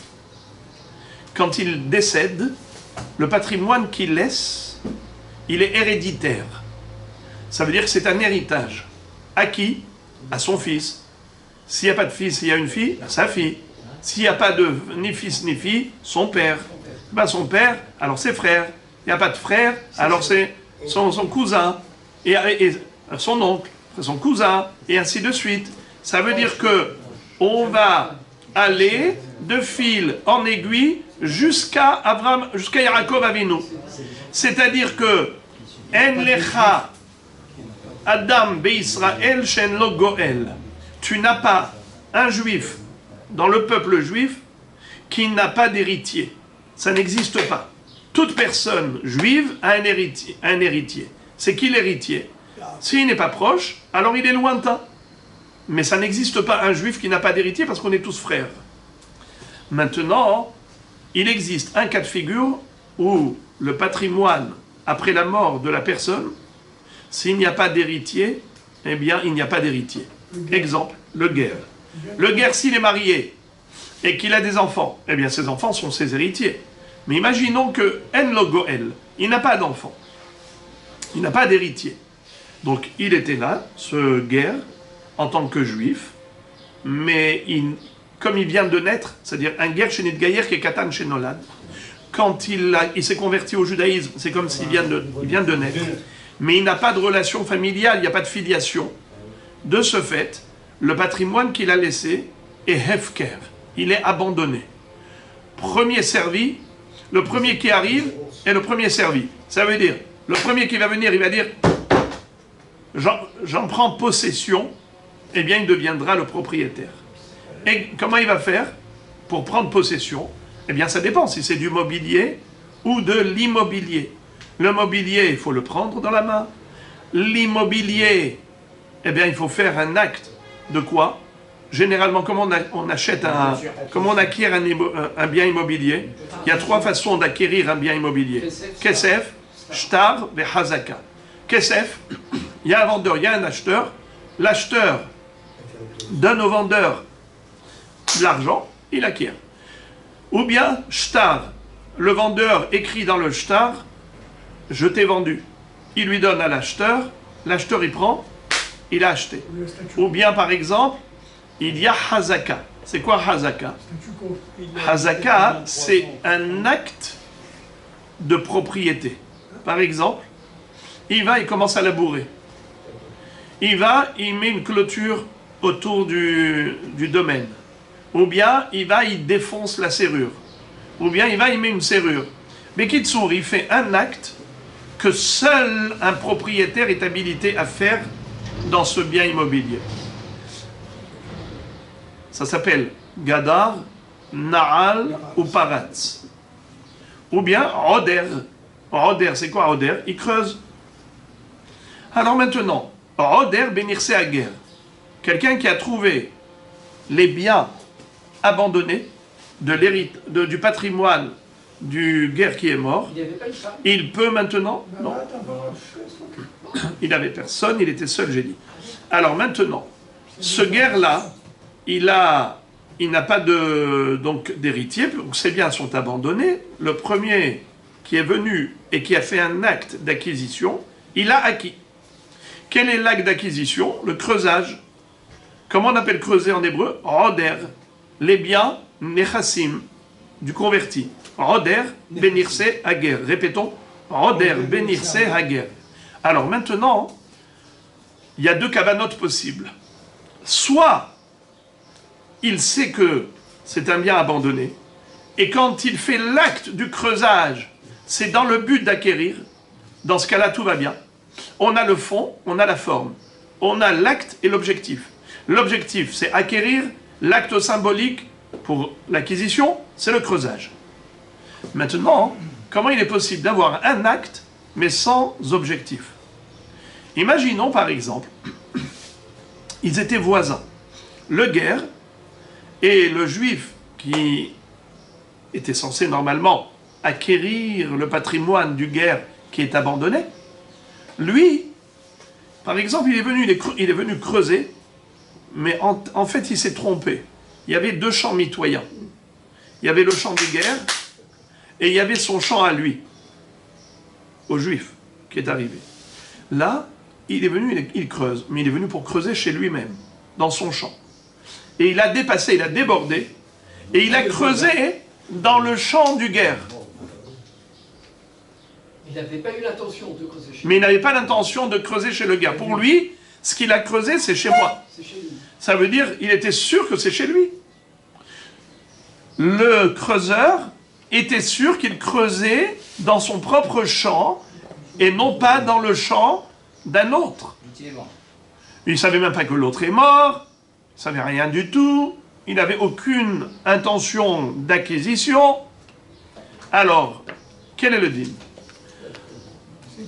quand il décède, le patrimoine qu'il laisse, il est héréditaire. Ça veut dire que c'est un héritage. À qui? À son fils. S'il n'y a pas de fils, il y a une fille, sa fille. S'il n'y a pas de ni fils ni fille, son père. Ben, son père, alors ses frères. Il n'y a pas de frère, alors c'est son cousin, et son oncle, son cousin, et ainsi de suite. Ça veut dire que on va aller de fil en aiguille jusqu'à Yaakov Avinu. C'est-à-dire que En lecha Adam be'Israël shen lo goel. Tu n'as pas un juif dans le peuple juif qui n'a pas d'héritier. Ça n'existe pas. Toute personne juive a un héritier. C'est qui l'héritier? S'il n'est pas proche, alors il est lointain. Mais ça n'existe pas un juif qui n'a pas d'héritier parce qu'on est tous frères. Maintenant, il existe un cas de figure où le patrimoine, après la mort de la personne, s'il n'y a pas d'héritier, eh bien, il n'y a pas d'héritier. Exemple, le guerre. Le guerre, s'il est marié et qu'il a des enfants, eh bien, ses enfants sont ses héritiers. Mais imaginons que En lo goel, il n'a pas d'enfant. Il n'a pas d'héritier. Donc, il était là, ce guerre, en tant que juif, mais comme il vient de naître, c'est-à-dire un guerre chez Nidgaïr qui est Katan chez Nolad, quand il s'est converti au judaïsme, c'est comme s'il vient de naître, mais il n'a pas de relation familiale, il n'y a pas de filiation. De ce fait, le patrimoine qu'il a laissé est hefker, il est abandonné. Premier servi, le premier qui arrive est le premier servi. Ça veut dire, le premier qui va venir, il va dire j'en prends possession, eh bien il deviendra le propriétaire. Et comment il va faire pour prendre possession? Eh bien ça dépend si c'est du mobilier ou de l'immobilier. Le mobilier, il faut le prendre dans la main. L'immobilier, eh bien il faut faire un acte de quoi? Généralement, comment on achète comment on acquiert un bien immobilier? Il y a trois façons d'acquérir un bien immobilier. Kesef, shtar et hazaka. Kesef, il y a un vendeur, il y a un acheteur. L'acheteur donne au vendeur de l'argent, il acquiert. Ou bien, shtar, le vendeur écrit dans le shtar, je t'ai vendu. Il lui donne à l'acheteur il prend, il a acheté. Ou bien, par exemple, il y a hazaka. C'est quoi hazaka? Hazaka, c'est un acte de propriété. Par exemple, il commence à labourer. Il met une clôture autour du domaine. Ou bien, il défonce la serrure. Ou bien, il met une serrure. Mais Kitsour, il fait un acte que seul un propriétaire est habilité à faire dans ce bien immobilier. Ça s'appelle Gadar, Na'al ou Paratz. Ou bien Roder. Roder, c'est quoi Roder? Il creuse. Alors maintenant, Roder bénirse à guerre. Quelqu'un qui a trouvé les biens abandonnés du patrimoine du guerre qui est mort, il peut maintenant... Non. Il n'avait personne, il était seul, j'ai dit. Alors maintenant, ce guerre-là, il n'a pas d'héritier, donc ses biens sont abandonnés. Le premier qui est venu et qui a fait un acte d'acquisition, il a acquis. Quel est l'acte d'acquisition? Le creusage. Comment on appelle creuser en hébreu? Roder. Les biens, nechassim, du converti. Roder, benirse, hager. Répétons. Roder, benirse, hager. Alors maintenant, il y a deux cavanotes possibles. Soit il sait que c'est un bien abandonné, et quand il fait l'acte du creusage, c'est dans le but d'acquérir. Dans ce cas-là, tout va bien. On a le fond, on a la forme. On a l'acte et l'objectif. L'objectif, c'est acquérir. L'acte symbolique pour l'acquisition, c'est le creusage. Maintenant, comment il est possible d'avoir un acte, mais sans objectif? Imaginons par exemple, ils étaient voisins. Le guerre et le juif qui était censé normalement acquérir le patrimoine du guerre qui est abandonné, lui, par exemple, il est venu creuser, mais en fait, il s'est trompé. Il y avait deux champs mitoyens. Il y avait le champ du guerre et il y avait son champ à lui, au juif, qui est arrivé. Là, il est venu, il creuse, mais il est venu pour creuser chez lui-même, dans son champ. Et il a dépassé, il a débordé, et il a creusé dans le champ du guerre. Il n'avait pas eu l'intention de creuser chez lui. Mais il n'avait pas l'intention de creuser chez le guerre. Pour lui, ce qu'il a creusé, c'est chez moi. C'est chez lui. Ça veut dire, il était sûr que c'est chez lui. le creuseur était sûr qu'il creusait dans son propre champ et non pas dans le champ d'un autre. Il ne savait même pas que l'autre est mort, il ne savait rien du tout, il n'avait aucune intention d'acquisition. Alors, quel est le din?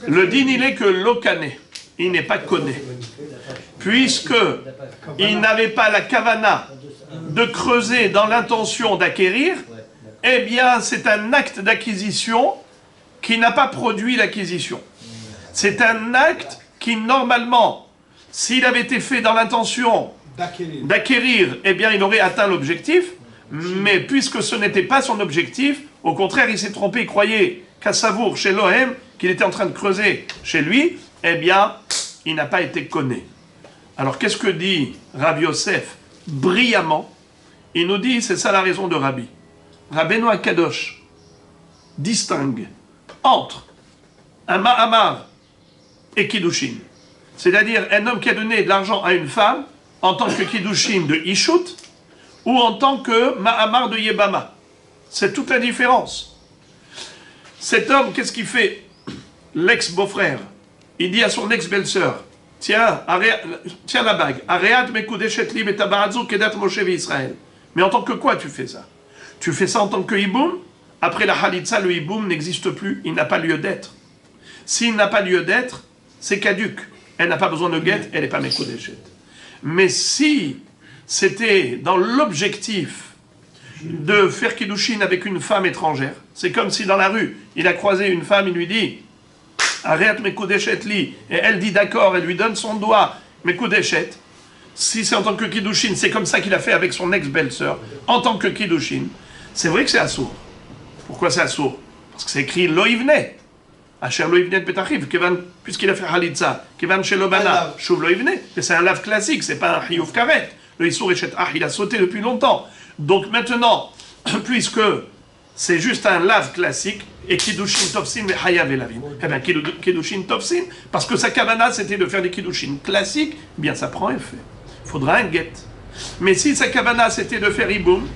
Le din, il est que l'okané, il n'est pas conné. Puisque il n'avait pas la kavana de creuser dans l'intention d'acquérir, eh bien, c'est un acte d'acquisition qui n'a pas produit l'acquisition. C'est un acte qui, normalement, s'il avait été fait dans l'intention d'acquérir, eh bien, il aurait atteint l'objectif, mais puisque ce n'était pas son objectif, au contraire, il s'est trompé, il croyait qu'à Savour, chez Lohem, qu'il était en train de creuser chez lui, eh bien, il n'a pas été connu. Alors, qu'est-ce que dit Rabbi Yosef brillamment? Il nous dit, c'est ça la raison de Rabbi. Rabbeinu Akadosh distingue entre un Mahamar et Kiddushin. C'est-à-dire un homme qui a donné de l'argent à une femme en tant que Kiddushin de Ishut ou en tant que Mahamar de Yebama. C'est toute la différence. Cet homme, qu'est-ce qu'il fait? L'ex-beau-frère, il dit à son ex-belle-sœur, tiens la bague, Areat mekudeshet li betabarazou kedat Moshe Israël. Mais en tant que quoi tu fais ça? Tu fais ça en tant que hiboum? Après la halitza, le hiboum n'existe plus, il n'a pas lieu d'être. S'il n'a pas lieu d'être, c'est caduc. Elle n'a pas besoin de guet, elle n'est pas mekudeshet. Mais si c'était dans l'objectif de faire kiddushin avec une femme étrangère, c'est comme si dans la rue, il a croisé une femme, il lui dit Arrête mekudeshet li, et elle dit d'accord, elle lui donne son doigt, mekudeshet. Si c'est en tant que kiddushin, c'est comme ça qu'il a fait avec son ex-belle-sœur, en tant que kiddushin, c'est vrai que c'est assourd. Pourquoi c'est assourd? Parce que c'est écrit loivne. Asher loivne de Petachif, puisqu'il a fait halitza, kevan shelobana, shuv loivne. C'est un lave classique, c'est pas un chiyuv karet. Le issour et il a sauté depuis longtemps. Donc maintenant, puisque c'est juste un lave classique, et kiddushin tofsin et hayav elavin, eh bien kiddushin tofsin, parce que sa kavana c'était de faire des kiddushin classiques, eh bien ça prend effet. Il faudra un get. Mais si sa kavana c'était de faire iboum,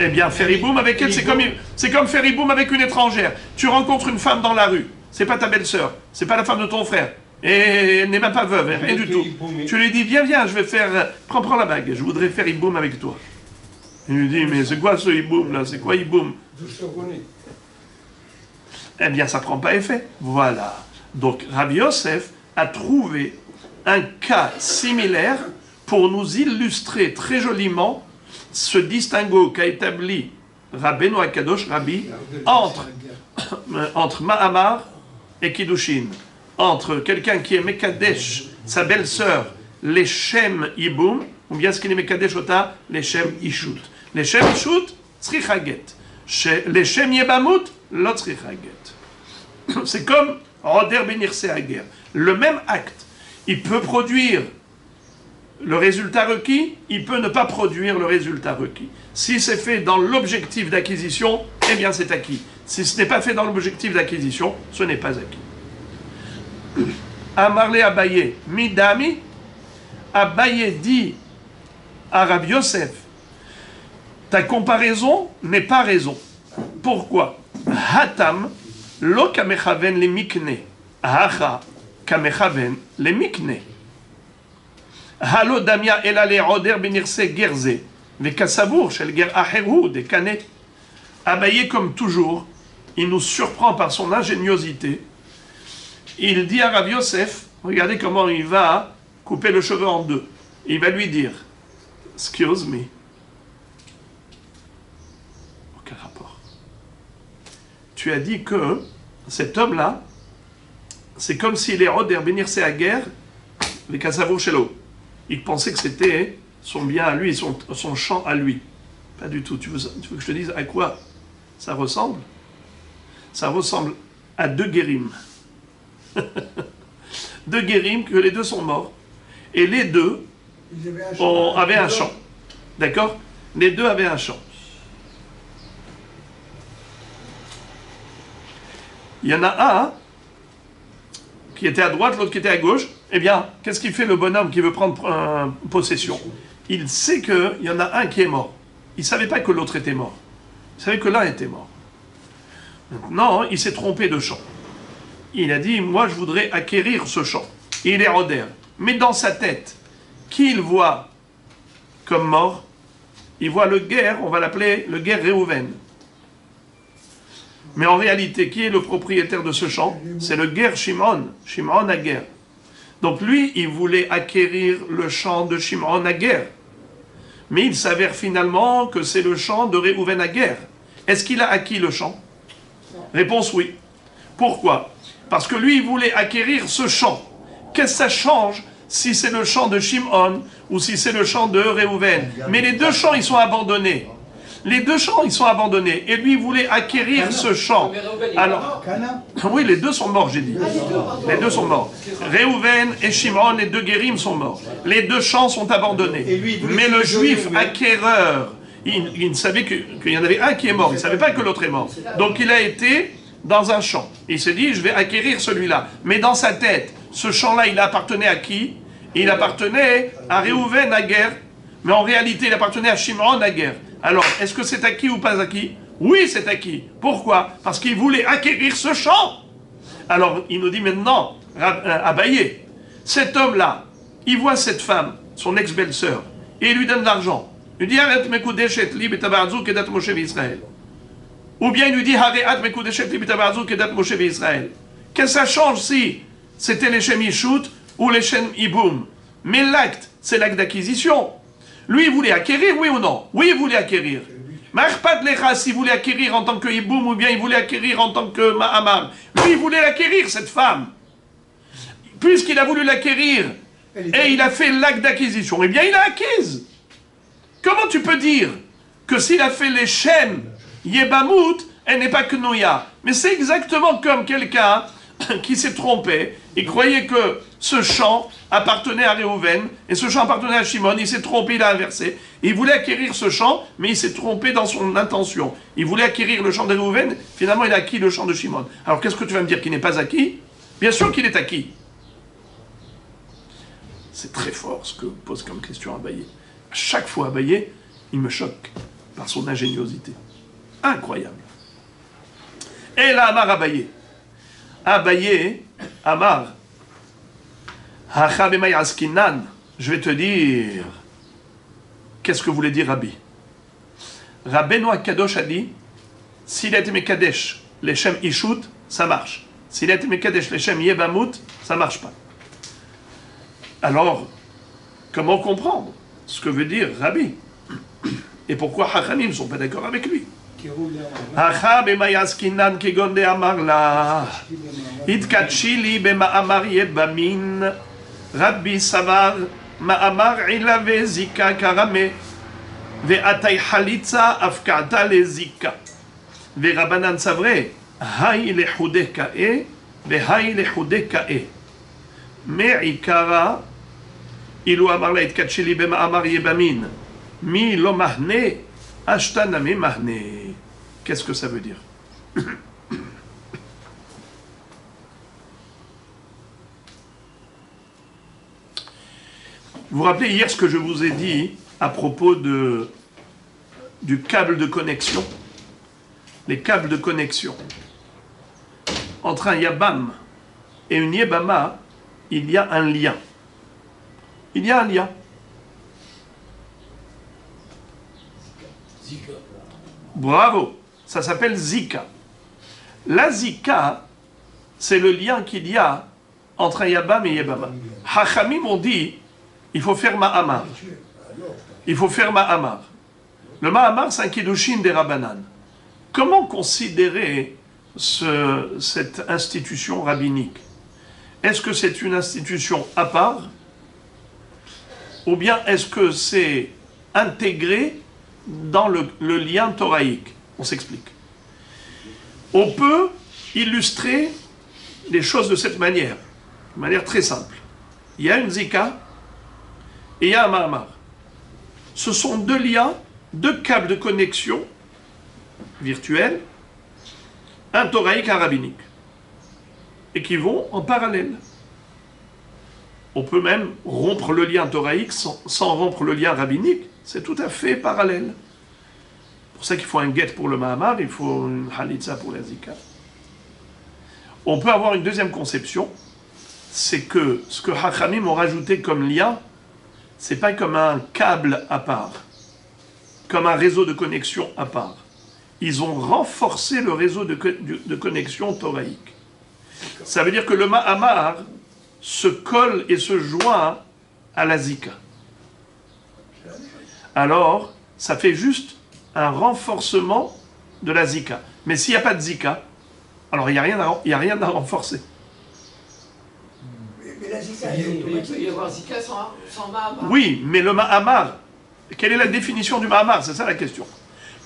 eh bien faire iboum avec elle, c'est comme faire iboum avec une étrangère. Tu rencontres une femme dans la rue, c'est pas ta belle-sœur, c'est pas la femme de ton frère, et elle n'est même pas veuve, rien du tout. Tu lui dis, viens, je vais faire, prends la bague, je voudrais faire iboum avec toi. Il lui dit, mais c'est quoi ce iboum là? C'est quoi iboum? Eh bien, ça prend pas effet. Voilà. Donc, Rabbi Yosef a trouvé un cas similaire pour nous illustrer très joliment ce distinguo qu'a établi Rabbeinu Akadosh, Rabbi, entre Mahamar et Kiddushin, entre quelqu'un qui est Mekadesh, sa belle-sœur, les Shem Iboum, ou bien ce qu'il est Mekadesh Ota, les Shem Ishut. Les Shem Ishut, Tzrichaget. Les Shem Yebamut, l'autre Tzrichaget. C'est comme Roder Benirse Hager. Le même acte, il peut produire le résultat requis, il peut ne pas produire le résultat requis. Si c'est fait dans l'objectif d'acquisition, eh bien c'est acquis. Si ce n'est pas fait dans l'objectif d'acquisition, ce n'est pas acquis. Amarle Abaye, Midami, Abaye dit à Rabbi Yosef, ta comparaison n'est pas raison. Pourquoi? Hatam, lo kamechaven le mikne, hacha kamechaven le mikne. Halo damia elale roder benirse gerze, vekasavour shel ger aheru de kane. Abaye comme toujours, il nous surprend par son ingéniosité. Il dit à Rabbi Yosef, regardez comment il va couper le cheveu en deux. Il va lui dire, excuse me. Aucun rapport. Tu as dit que cet homme-là, c'est comme s'il est roder benirse à guerre, vekasavour shelo. Il pensait que c'était son bien à lui, son champ à lui. Pas du tout. Tu veux que je te dise à quoi ça ressemble? Ça ressemble à deux guérim. Deux guérim, que les deux sont morts. Et les deux avaient un champ. D'accord? Les deux avaient un champ. Il y en a un qui était à droite, l'autre qui était à gauche. Eh bien, qu'est-ce qu'il fait le bonhomme qui veut prendre possession? Il sait qu'il y en a un qui est mort. il ne savait pas que l'autre était mort. Il savait que l'un était mort. Maintenant, il s'est trompé de champ. Il a dit, moi je voudrais acquérir ce champ. Il est Roder. Mais dans sa tête, qui il voit comme mort? Il voit le guerre, on va l'appeler le guerre Réhouven. Mais en réalité, qui est le propriétaire de ce champ? C'est le guerre Shimon. Shimon a guerre. Donc lui, il voulait acquérir le champ de Shimon à guerre. Mais il s'avère finalement que c'est le champ de Réhouven à guerre. Est-ce qu'il a acquis le champ? Réponse oui. Pourquoi? Parce que lui, il voulait acquérir ce champ. Qu'est-ce que ça change si c'est le champ de Shimon ou si c'est le champ de Réhouven? Mais les deux champs, ils sont abandonnés. Les deux champs, ils sont abandonnés. Et lui, il voulait acquérir ce champ. Alors, oui, les deux sont morts, j'ai dit. Les deux sont morts. Réhouven et Shimon, les deux guérim sont morts. Les deux champs sont abandonnés. Mais le juif acquéreur, il ne savait qu'il y en avait un qui est mort. Il ne savait pas que l'autre est mort. Donc il a été dans un champ. Il s'est dit, je vais acquérir celui-là. Mais dans sa tête, ce champ-là, il appartenait à qui? Il appartenait à Réhouven à guerre. Mais en réalité, il appartenait à Shimon à guerre. Alors, est-ce que c'est acquis ou pas acquis? Oui, c'est acquis. Pourquoi? Parce qu'il voulait acquérir ce champ. Alors, il nous dit maintenant, Abaye, cet homme-là, il voit cette femme, son ex-belle-sœur, et il lui donne de l'argent. Il lui dit, arrête mekudeshet li betabarzou kedat Moshe v'Israël. Ou bien il lui dit, arrête mekudeshet li betabarzou kedat Moshe v'Israël. Qu'est-ce que ça change si c'était les Shem Yishut ou les Shem Iboum? Mais l'acte, c'est l'acte d'acquisition. Lui, il voulait acquérir, oui ou non? Oui, il voulait acquérir. Marpat Lecha, s'il voulait acquérir en tant que Iboum ou bien il voulait acquérir en tant que Mahamar. Lui, il voulait l'acquérir, cette femme. Puisqu'il a voulu l'acquérir et il a fait l'acte d'acquisition, eh bien, il a acquise. Comment tu peux dire que s'il a fait les Shem Yebamut, elle n'est pas que Nouya? Mais c'est exactement comme quelqu'un qui s'est trompé. Il croyait que ce champ appartenait à Réhouven et ce champ appartenait à Shimon. Il s'est trompé, il a inversé. Il voulait acquérir ce champ, mais il s'est trompé dans son intention. Il voulait acquérir le champ de Réhouven, finalement il a acquis le champ de Shimon. Alors qu'est-ce que tu vas me dire qu'il n'est pas acquis? Bien sûr qu'il est acquis. C'est très fort ce que pose comme question Abaye. À chaque fois Abaye, il me choque par son ingéniosité. Incroyable. Et là, Amar Abaye. Abaye, Amar, je vais te dire, qu'est-ce que voulait dire Rabbi? Rabbeinu Kadosh a dit, s'il a été Mekadesh, les Shem Ishut, ça marche. S'il a été Mekadesh, les Shem Yebamut, ça marche pas. Alors, comment comprendre ce que veut dire Rabbi? Et pourquoi Hachamim ne sont pas d'accord avec lui? Acha b'mayaskinan kegon de amar la itkachi li b'ma'amar yebamin Rabbi savar ma'amar ilave zika karame ve'atay halitza afkata le zika ve'rabanan savre hay lechudeh ka'e ve'hay lechudeh ka'e me'ikara ilu amar la itkachi li b'ma'amar yebamin mi lo mahne ashtaname mahne. Qu'est-ce que ça veut dire? Vous vous rappelez hier ce que je vous ai dit à propos du câble de connexion? Les câbles de connexion. Entre un Yabam et une Yebama, il y a un lien. Il y a un lien. Bravo! Ça s'appelle Zika. La Zika, c'est le lien qu'il y a entre un Yabam et Yebama. Hachamim ont dit, il faut faire Ma'amar. Il faut faire Ma'amar. Le Ma'amar, c'est un Kiddushin des Rabbanan. Comment considérer cette institution rabbinique? Est-ce que c'est une institution à part? Ou bien est-ce que c'est intégré dans le lien thoraïque? On s'explique. On peut illustrer les choses de cette manière, de manière très simple. Il y a une Zika et il y a un Mahamar. Ce sont deux liens, deux câbles de connexion virtuels, un thoraïque, un rabbinique, et qui vont en parallèle. On peut même rompre le lien thoraïque sans rompre le lien rabbinique, c'est tout à fait parallèle. pour ça qu'il faut un guet pour le Mahamar, il faut une Halitza pour la Zika. On peut avoir une deuxième conception, c'est que ce que Hachamim ont rajouté comme lien, c'est pas comme un câble à part, comme un réseau de connexion à part. Ils ont renforcé le réseau de connexion thoraïque. Ça veut dire que le Mahamar se colle et se joint à la Zika. Alors, ça fait juste un renforcement de la Zika. Mais s'il n'y a pas de Zika, alors il n'y a rien à renforcer. Mais la Zika, Il peut y avoir Zika sans Mahamar. Oui, mais le Mahamar, quelle est la définition du Mahamar? C'est ça la question.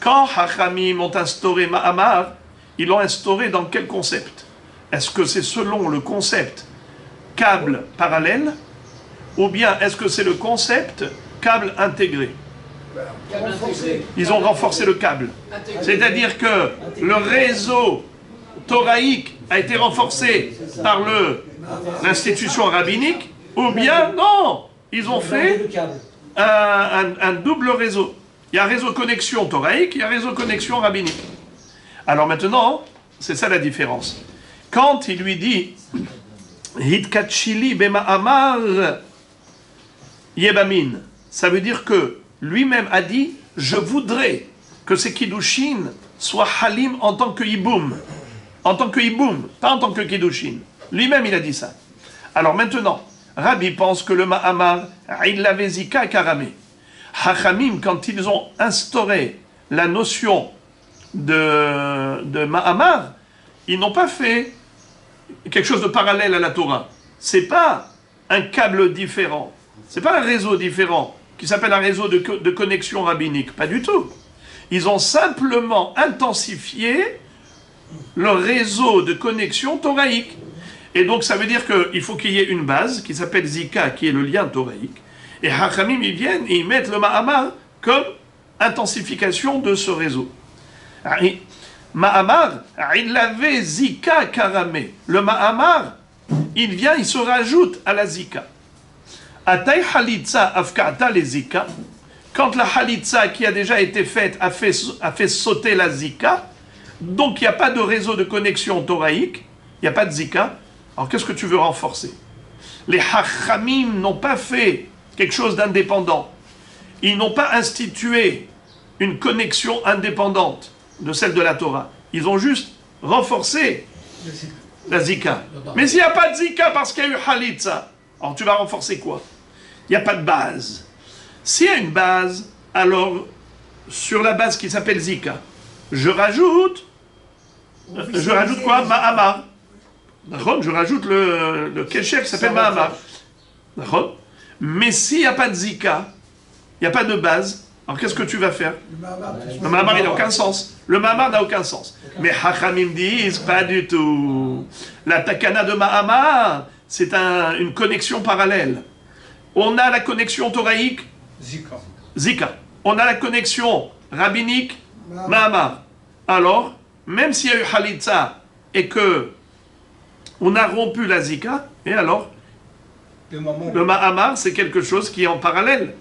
Quand Hachamim ont instauré Mahamar, ils l'ont instauré dans quel concept? Est-ce que c'est selon le concept câble parallèle, ou bien est-ce que c'est le concept câble intégré? Câble intégré. Ils ont renforcé le câble. Intégré. C'est-à-dire que le réseau thoraïque a été renforcé par l'institution rabbinique, ou bien non, ils ont fait un double réseau. Il y a un réseau connexion thoraïque, il y a un réseau connexion rabbinique. Alors maintenant, c'est ça la différence. Quand il lui dit Hitkachili bema'amar yebamin, ça veut dire que lui-même a dit je voudrais que ces kiddushin soient halim en tant que hiboum. En tant que hiboum, pas en tant que kiddushin. Lui-même il a dit ça. Alors maintenant, Rabbi pense que le Mahamar, il l'avait zika karamé. Hachamim, quand ils ont instauré la notion de Mahamar, ils n'ont pas fait quelque chose de parallèle à la Torah. C'est pas un câble différent. C'est pas un réseau différent qui s'appelle un réseau de connexion rabbinique. Pas du tout. Ils ont simplement intensifié le réseau de connexion thoraïque. Et donc ça veut dire qu'il faut qu'il y ait une base qui s'appelle Zika, qui est le lien thoraïque. Et Hachamim, ils viennent et ils mettent le Mahamar comme intensification de ce réseau. Mahamar, il avait Zika karamé. Le Mahamar, il vient, il se rajoute à la Zika. Atay Halitza afkata les Zika. Quand la Halitza qui a déjà été faite a fait sauter la Zika, donc il n'y a pas de réseau de connexion thoraïque, il n'y a pas de Zika, alors qu'est-ce que tu veux renforcer? Les Hachamim n'ont pas fait quelque chose d'indépendant. Ils n'ont pas institué une connexion indépendante de celle de la Torah. Ils ont juste renforcé la Zika. Mais s'il n'y a pas de Zika parce qu'il y a eu Halitza, alors tu vas renforcer quoi? Il n'y a pas de base. S'il y a une base, alors sur la base qui s'appelle Zika, je rajoute quoi? Mahamar. Je rajoute le Kesher qui s'appelle Mahamar. Mais s'il n'y a pas de Zika, il n'y a pas de base, alors qu'est-ce que tu vas faire? Le Mahamar, il n'a aucun sens. Le Mahamar n'a aucun sens. Mais Hachamim disent pas du tout. La Takana de Mahamar, c'est une connexion parallèle. On a la connexion thoraïque, Zika. On a la connexion rabbinique, Mahamar. Alors, même s'il y a eu Halitza et que on a rompu la Zika, et alors le Mahamar, c'est quelque chose qui est en parallèle.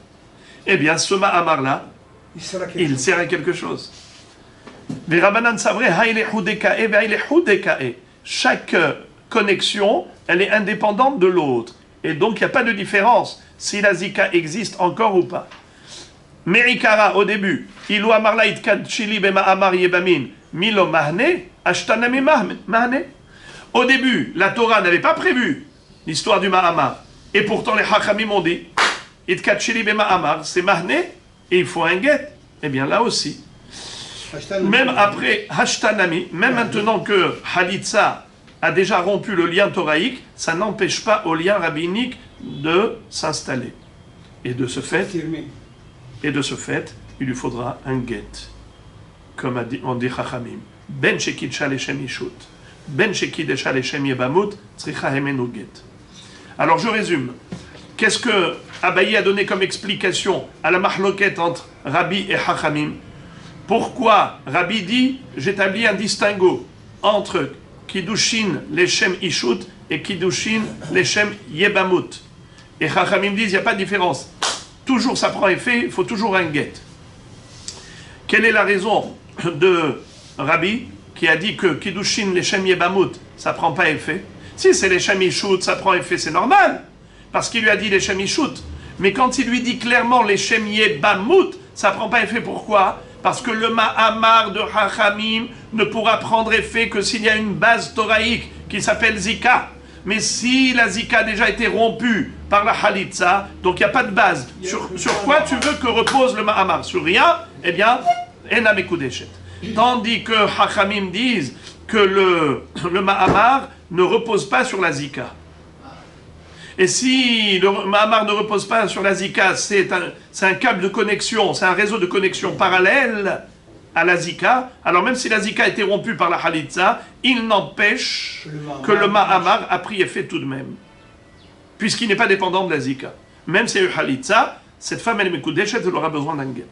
Eh bien, ce Mahamar-là, il sert à quelque chose. Chaque connexion, elle est indépendante de l'autre. Et donc, il n'y a pas de différence si la Zika existe encore ou pas. Merikara, au début, Ilu Amarla Itkadchili Bema Amar Yebamin, Milo Mahne, Ashtanami Mahne. Au début, la Torah n'avait pas prévu l'histoire du Mahamar. Et pourtant, les Hachamim ont dit Itkatchili Bema Amar, c'est Mahne, et il faut un guet. Eh bien, là aussi. Même après Hashtanami, même maintenant que Halitza a déjà rompu le lien thoraïque, ça n'empêche pas au lien rabbinique de s'installer. Et de ce fait, il lui faudra un guet. Comme on dit Chachamim. Ben shekidcha leshem yishut. Ben shekidcha leshem yebamut. Tzricha hemenu guet. Alors je résume. Qu'est-ce que Abaye a donné comme explication à la mahloket entre Rabbi et Chachamim? Pourquoi Rabbi dit j'établis un distinguo entre Kiddushin leshem ishut et Kiddushin leshem yebamut. Et Chachamim disent il n'y a pas de différence. Toujours ça prend effet, il faut toujours un guet. Quelle est la raison de Rabbi qui a dit que Kiddushin, les Shem Yebamut, ça prend pas effet? Si c'est les Shem Yishut, ça prend effet, c'est normal, parce qu'il lui a dit les Shem Yishut. Mais quand il lui dit clairement les Shem Yebamut, ça prend pas effet. Pourquoi? Parce que le Ma'amar de Chachamim ne pourra prendre effet que s'il y a une base thoraïque qui s'appelle Zika. Mais si la Zika a déjà été rompue par la Halitza, donc il n'y a pas de base. Sur quoi tu veux que repose le Ma'amar? Sur rien? Eh bien, Ena Mekudeshet. Tandis que Chachamim disent que le Ma'amar ne repose pas sur la Zika. Et si le Ma'amar ne repose pas sur la Zika, c'est un câble de connexion, c'est un réseau de connexion parallèle à la Zika, alors même si la Zika a été rompue par la Halitza, il n'empêche que le Ma'amar a pris effet tout de même, puisqu'il n'est pas dépendant de la Zika. Même si il y a eu Halitza, cette femme, elle Mekudeshet, elle aura besoin d'un guet.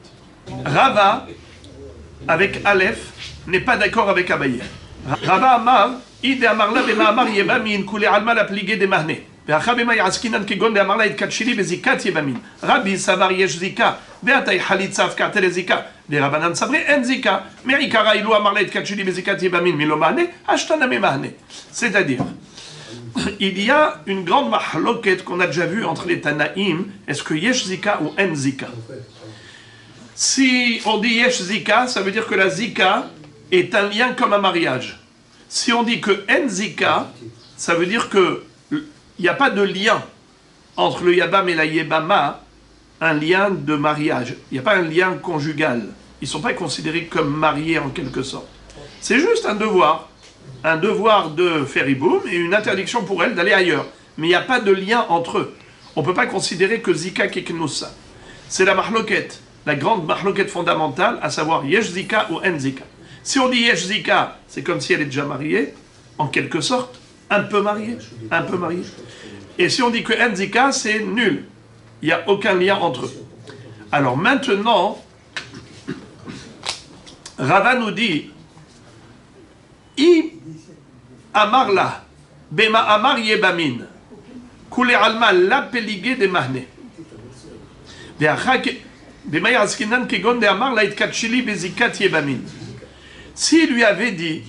Rava, avec Aleph, n'est pas d'accord avec Abaye. Rava Amar, Ide Amarla Bema'amar Yebamin, Kule Alma la Pligé de Mahne. Rabbi Savar Yesh Zika, Beatay Halitza Afkartel Zika, des Rabbanan Sabre En Zika, Merikara Ilu Amarla Kachili Bezikat Yebamin, Milomane, Ashtana Memahne. C'est-à-dire, il y a une grande mahloket qu'on a déjà vue entre les Tanaïm, est-ce que Yesh Zika ou En Zika? Si on dit Yesh Zika, ça veut dire que la Zika est un lien comme un mariage. Si on dit que En Zika, ça veut dire que il n'y a pas de lien entre le Yabam et la Yebama, un lien de mariage. Il n'y a pas un lien conjugal. Ils ne sont pas considérés comme mariés en quelque sorte. C'est juste un devoir de faire Iboum et une interdiction pour elle d'aller ailleurs. Mais il n'y a pas de lien entre eux. On ne peut pas considérer que Zika Keknoussa. C'est la mahloket, la grande mahloket fondamentale, à savoir Yesh Zika ou En Zika. Si on dit Yesh Zika, c'est comme si elle est déjà mariée, en quelque sorte. Un peu marié. Et si on dit que En Zika, c'est nul. Il n'y a aucun lien entre eux. Alors maintenant, Rava nous dit I Amarla Bema Amar Yebamin Kule Alma la Peligé de Mahne Bema Yaskinan Kegon de Amar la Itkachili Bezikat Yebamin. S'il lui avait dit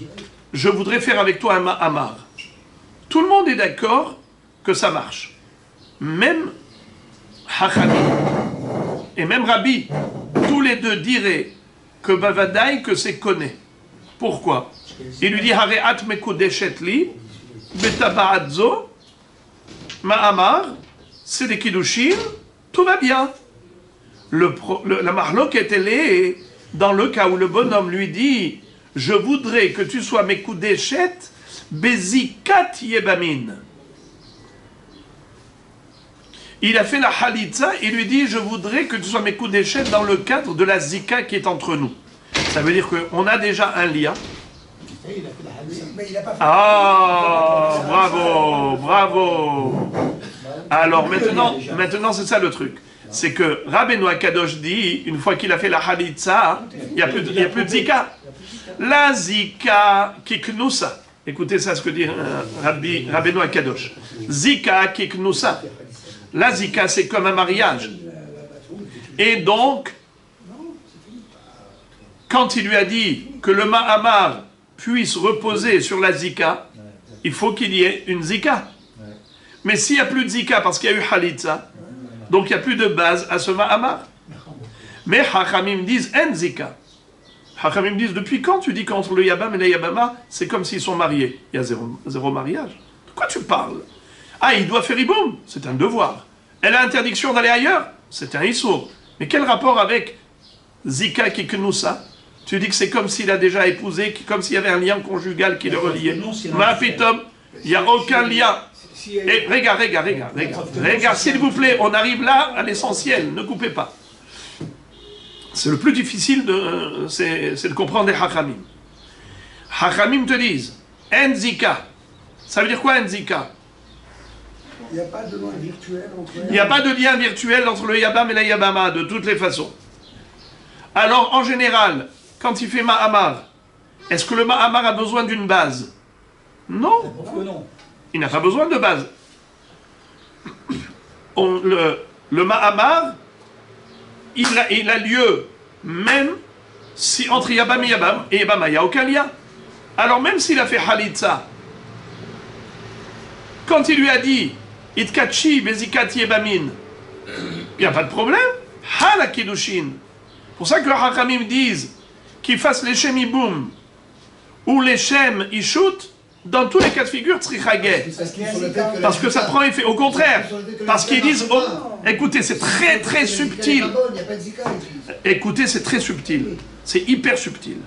je voudrais faire avec toi un Ma'amar, tout le monde est d'accord que ça marche. Même Hachami et même Rabbi, tous les deux diraient que Bavadaï, que c'est conné. Pourquoi? Il lui dit Hareat Mekudeshet li, Betaba'adzo, Ma'amar, c'est des Kiddushin, tout va bien. La marloque est elle dans le cas où le bonhomme lui dit je voudrais que tu sois Mekudeshet Bezikat Yebamin. Il a fait la Halitza, il lui dit je voudrais que tu sois Mekudeshet dans le cadre de la Zika qui est entre nous. Ça veut dire qu'on a déjà un lien. Ah, bravo. Alors maintenant c'est ça le truc. C'est que Rabbeinu Akadosh dit, une fois qu'il a fait la Halitza, il n'y a plus de Zika. La Zika Kiknoussa. Écoutez ça, ce que dit Rabbeinu Akadosh. Zika Kiknoussa. La Zika, c'est comme un mariage. Et donc, quand il lui a dit que le Ma'amar puisse reposer sur la Zika, il faut qu'il y ait une Zika. Mais s'il n'y a plus de Zika parce qu'il y a eu Halitza, donc il n'y a plus de base à ce Ma'amar. Mais Hachamim disent En Zika. Hachamim disent depuis quand tu dis qu'entre le Yabam et la Yabama, c'est comme s'ils sont mariés? Il y a zéro mariage. De quoi tu parles? Ah, il doit faire Iboum, c'est un devoir. Elle a interdiction d'aller ailleurs, c'est un Issour. Mais quel rapport avec Zika Kiknoussa? Tu dis que c'est comme s'il a déjà épousé, comme s'il y avait un lien conjugal qui le reliait. Mafitom, il n'y a aucun lien. Et regarde, s'il vous plaît, on arrive là à l'essentiel, ne coupez pas. C'est le plus difficile, c'est de comprendre les Hachamim. Hachamim te disent, En Zika. Ça veut dire quoi En Zika? Il n'y a pas de lien virtuel entre... Il n'y a pas de lien virtuel entre le Yabam et la Yabama, de toutes les façons. Alors, en général, quand il fait Ma'amar, est-ce que le Ma'amar a besoin d'une base? Non. Il n'a pas besoin de base. Le Ma'amar, il a lieu même si entre Yabam et Yabama, il n'y a aucun lien. Alors même s'il a fait Halitza, quand il lui a dit Itkachi bezikat yebamin, il n'y a pas de problème. Hala Kiddushin. Pour ça que les Hachamim disent qu'il fasse les Shem Iboum ou les Shem Ishut, dans tous les cas de figure, Tzrichageh. Parce que ça prend effet. Au contraire, parce qu'ils disent, oh, écoutez, c'est très très subtil. Écoutez, c'est très subtil. C'est hyper subtil.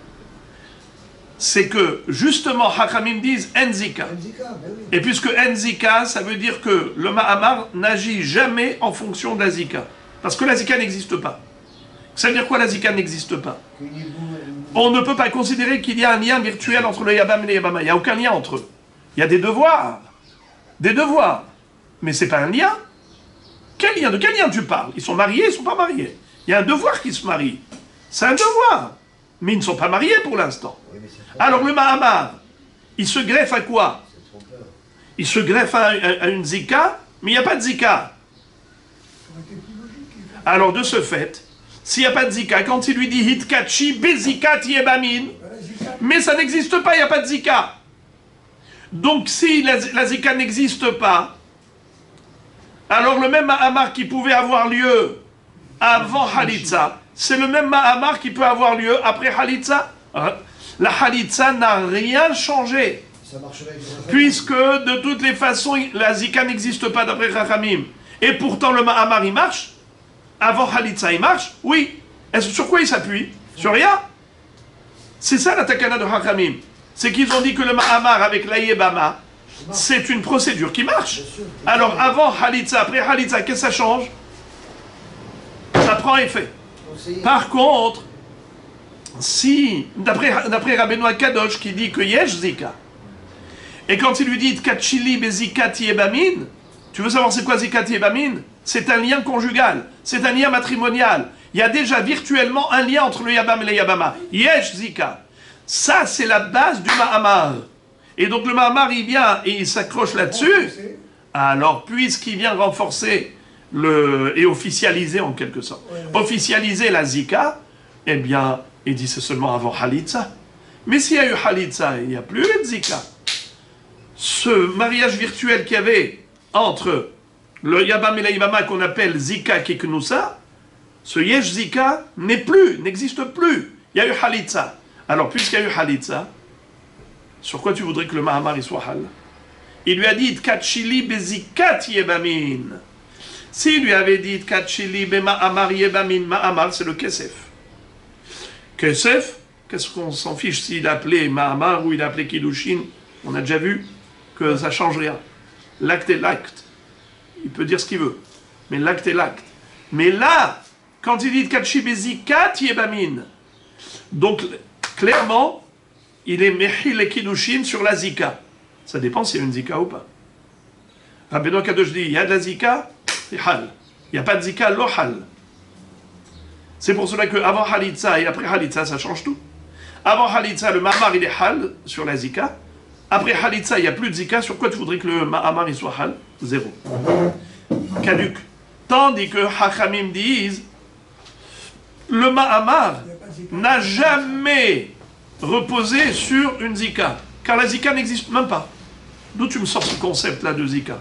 C'est que, justement, Hachamim disent Enzika. Et puisque Enzika, ça veut dire que le Mahamar n'agit jamais en fonction de la Zika. Parce que la Zika n'existe pas. Ça veut dire quoi, la Zika n'existe pas? On ne peut pas considérer qu'il y a un lien virtuel entre le Yabam et le Yabama. Il n'y a aucun lien entre eux. Il y a des devoirs. Des devoirs. Mais ce n'est pas un lien. Quel lien? De quel lien tu parles? Ils sont mariés, ils ne sont pas mariés. Il y a un devoir qu'ils se marient. C'est un devoir. Mais ils ne sont pas mariés pour l'instant. Alors le Mahamar, il se greffe à quoi? Il se greffe à une Zika, mais il n'y a pas de Zika. Alors de ce fait, s'il n'y a pas de Zika, quand il lui dit Hitkachi bezikat yebamin, mais ça n'existe pas, il n'y a pas de Zika. Donc si la Zika n'existe pas, alors le même Mahamar qui pouvait avoir lieu avant Halitza, c'est le même Mahamar qui peut avoir lieu après Halitza. La Halitza n'a rien changé. Puisque de toutes les façons, la Zika n'existe pas d'après Chachamim. Et pourtant le Mahamar il marche. Avant Halitza il marche. Oui. Sur quoi il s'appuie? Sur rien. C'est ça la takana de Chachamim. C'est qu'ils ont dit que le Mahamar avec l'Ayebama, c'est une procédure qui marche. Alors avant Halitza, après Halitza, qu'est-ce que ça change? Ça prend effet. Par contre, si, d'après Rabbeinu Kadosh qui dit que Yesh Zika, et quand il lui dit Tkachili bezikat yebamin, tu veux savoir c'est quoi zikat yebamin? C'est un lien conjugal, c'est un lien matrimonial. Il y a déjà virtuellement un lien entre le Yabam et le Yabama. Yesh Zika. Ça, c'est la base du Mahamar. Et donc le Mahamar, il vient et il s'accroche là-dessus. Alors, puisqu'il vient renforcer et officialiser en quelque sorte, officialiser la Zika, eh bien, il dit c'est seulement avant Halitza. Mais s'il y a eu Halitza, il n'y a plus de Zika. Ce mariage virtuel qu'il y avait entre le Yabam et la Yabama qu'on appelle Zika Kiknusa, ce Yesh Zika n'existe plus. Il y a eu Halitza. Alors, puisqu'il y a eu Halitza, sur quoi tu voudrais que le Mahamar y soit hal? Il lui a dit Tkachili bezikat yebamin. S'il lui avait dit Tkachili be Mahamar yebamin, Mahamar c'est le Kesef. Kesef, qu'est-ce qu'on s'en fiche s'il appelait Mahamar ou il appelait Kiddushin? On a déjà vu que ça ne change rien. L'acte est l'acte. Il peut dire ce qu'il veut. Mais l'acte est l'acte. Mais là, quand il dit Tkachili bezikat yebamin, donc clairement, il est Mechil et Kiddushin sur la Zika. Ça dépend s'il y a une Zika ou pas. Rabbeinu Kadosh dit, il y a de la Zika, c'est Hal. Il n'y a pas de Zika, lo Hal. C'est pour cela qu'avant Halitza et après Halitza, ça change tout. Avant Halitza, le Mahamar, il est Hal sur la Zika. Après Halitza, il n'y a plus de Zika. Sur quoi tu voudrais que le Mahamar, il soit Hal? Zéro. Caduc. Tandis que Hachamim disent, le Mahamar n'a jamais reposé sur une Zika. Car la Zika n'existe même pas. D'où tu me sors ce concept-là de Zika?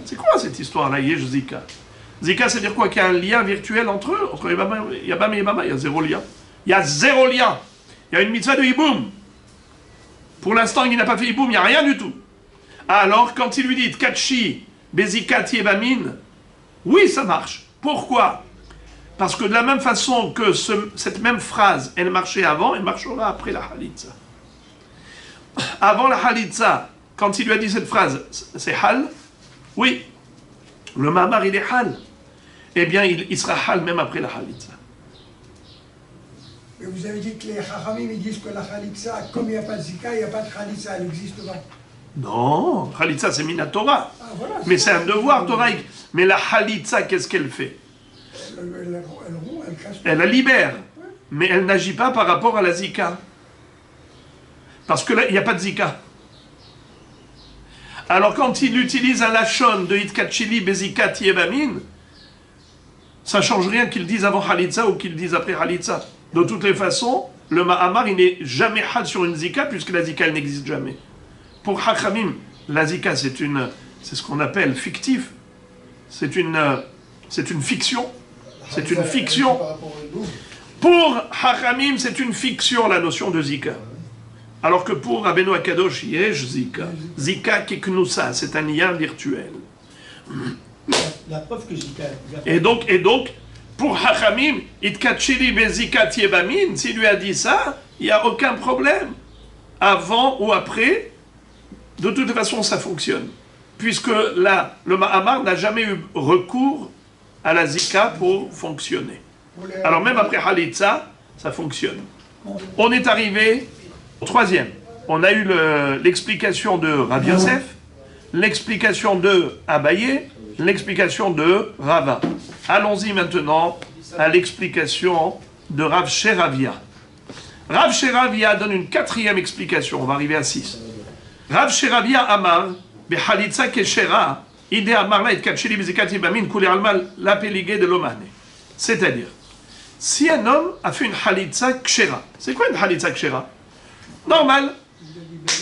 C'est quoi cette histoire-là, Yesh Zika? Zika, c'est-à-dire quoi? Qu'il y a un lien virtuel entre eux, entre Yabam et Yabama. Il y a zéro lien. Il y a zéro lien. Il y a une mitzvah de Hiboum. Pour l'instant, il n'a pas fait Hiboum, il n'y a rien du tout. Alors, quand il lui dit Tkatchi, Bezikat Yebamin, oui, ça marche. Pourquoi? Parce que de la même façon que cette même phrase, elle marchait avant, elle marchera après la Halitza. Avant la Halitza, quand il lui a dit cette phrase, c'est Hal? Oui. Le Mahamar, il est Hal. Eh bien, il sera Hal même après la Halitza. Mais vous avez dit que les Chachamim, ils disent que la Halitza, comme il n'y a pas de Zika, il n'y a pas de Halitza, elle n'existe pas. Non, Halitza, c'est Minatora. Ah, voilà, mais c'est un devoir toraïque. Mais la Halitza, qu'est-ce qu'elle fait? Elle la libère, mais elle n'agit pas par rapport à la Zika. Parce que là, il n'y a pas de Zika. Alors quand il utilise un lachon de Hitkachili Bezikat Yebamin, ça ne change rien qu'il dise avant Halitza ou qu'il dise après Halitza. De toutes les façons, le Ma'amar, il n'est jamais hal sur une zika, puisque la zika, elle n'existe jamais. Pour Hachamim, la zika, c'est ce qu'on appelle fictif. C'est une fiction. C'est une fiction. Pour Hachamim, c'est une fiction, la notion de zika. Alors que pour Rabbeinu Akadosh, yesh zika. Zika keknusa, c'est un lien virtuel. La preuve que Zika. Et donc, pour Hachamim, itkachili bezika tiebamin, s'il lui a dit ça, il n'y a aucun problème. Avant ou après, de toute façon, ça fonctionne. Puisque là, le Ma'amar n'a jamais eu recours à la zika pour fonctionner. Alors même après Halitza, ça fonctionne. On est arrivé au troisième. On a eu l'explication de Rav Yosef, l'explication de Abaye, l'explication de Rava. Allons-y maintenant à l'explication de Rav Sheravia. Rav Sheravia donne une quatrième explication, on va arriver à 6. Rav Sheravia Amar, Behalitza Keshera, Ide Amar la et Kachili Bezikati Bamin, Kule Almal, la Péligé de l'Omane. C'est-à-dire, si un homme a fait une Halitza Kshera, c'est quoi une Halitza Kshera? Normal,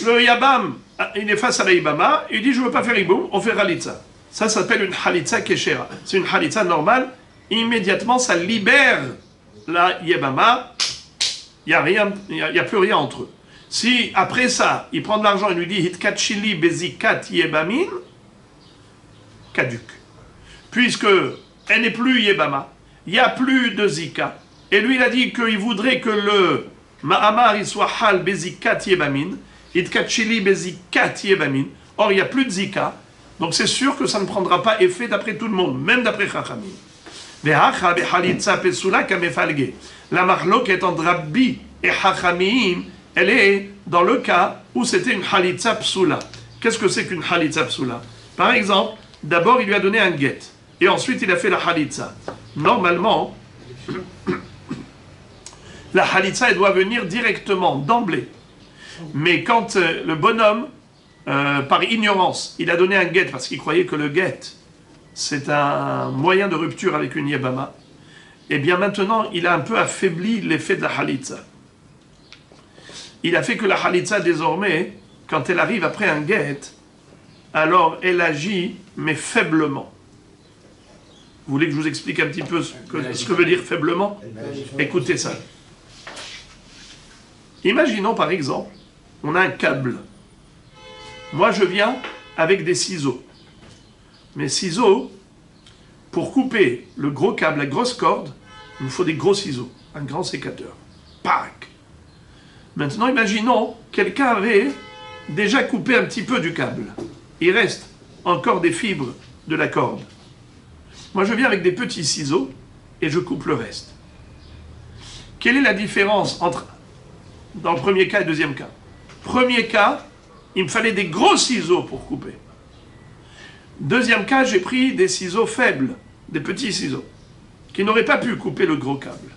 le Yabam, il est face à la Yibama, il dit je ne veux pas faire Iboum, on fait Halitza. Ça s'appelle une Halitza Keshera. C'est une Halitza normale, immédiatement ça libère la Yibama, il n'y a plus rien entre eux. Si après ça, il prend de l'argent et lui dit Hitkachili Bezikat Yebamin, caduc. Puisque elle n'est plus Yebama, il n'y a plus de Zika. Et lui, il a dit qu'il voudrait que le Ma'amar il soit Hal Bezikat Yebamin, Hitkachili Bezikat Yebamin. Or, il n'y a plus de Zika. Donc c'est sûr que ça ne prendra pas effet d'après tout le monde, même d'après Chachamim. La marloquette entre Rabbi et Chachamim, elle est dans le cas où c'était une Halitza Psula. Qu'est-ce que c'est qu'une Halitza Psula? Par exemple, d'abord il lui a donné un get, et ensuite il a fait la Halitza. Normalement, la Halitza elle doit venir directement, d'emblée. Mais quand le bonhomme, par ignorance, il a donné un get parce qu'il croyait que le get, c'est un moyen de rupture avec une Yebama, et bien maintenant, il a un peu affaibli l'effet de la Halitza. Il a fait que la Halitza, désormais, quand elle arrive après un get, alors elle agit, mais faiblement. Vous voulez que je vous explique un petit peu ce que veut dire faiblement? Écoutez ça. Imaginons par exemple, on a un câble. Moi je viens avec des ciseaux. Mes ciseaux, pour couper le gros câble, la grosse corde, il me faut des gros ciseaux, un grand sécateur. Pac! Maintenant, imaginons, quelqu'un avait déjà coupé un petit peu du câble. Il reste encore des fibres de la corde. Moi, je viens avec des petits ciseaux et je coupe le reste. Quelle est la différence entre, dans le premier cas et le deuxième cas? Premier cas, il me fallait des gros ciseaux pour couper. Deuxième cas, j'ai pris des ciseaux faibles, des petits ciseaux, qui n'auraient pas pu couper le gros câble.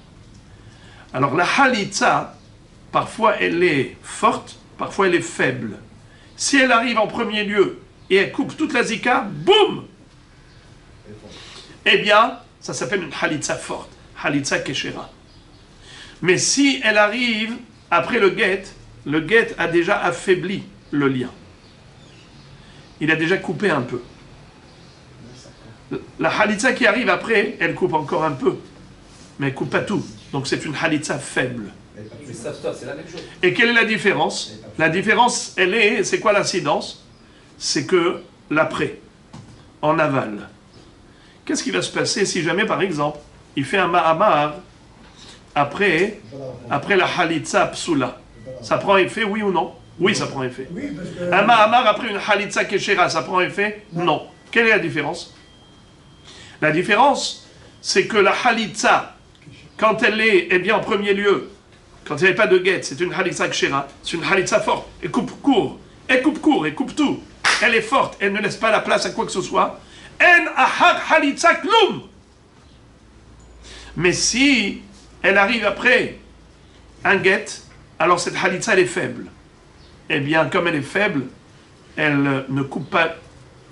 Alors la Halitza, parfois elle est forte, parfois elle est faible. Si elle arrive en premier lieu et elle coupe toute la zika, boum! Eh bien, ça s'appelle une Halitza forte, Halitza Keshera. Mais si elle arrive après le get a déjà affaibli le lien. Il a déjà coupé un peu. La Halitza qui arrive après, elle coupe encore un peu, mais elle coupe pas tout. Donc c'est une Halitza faible. Mais ça, c'est la même chose. Et quelle est la différence? La différence, c'est quoi l'incidence? C'est que l'après, en aval. Qu'est-ce qui va se passer si jamais, par exemple, il fait un Ma'amar après la Halitza Psula? Ça prend effet, oui ou non? Oui, ça prend effet. Oui, parce que... Un Ma'amar après une Halitza Keshera, ça prend effet? Non. Quelle est la différence? La différence, c'est que la Halitza, quand elle est, eh bien, en premier lieu, quand il n'y avait pas de guet, c'est une Halitza Kshera, c'est une Halitza forte, elle coupe court, elle coupe tout. Elle est forte, elle ne laisse pas la place à quoi que ce soit. En ahar Halitza klum. Mais si elle arrive après un guet, alors cette Halitza, elle est faible. Eh bien, comme elle est faible, elle ne coupe pas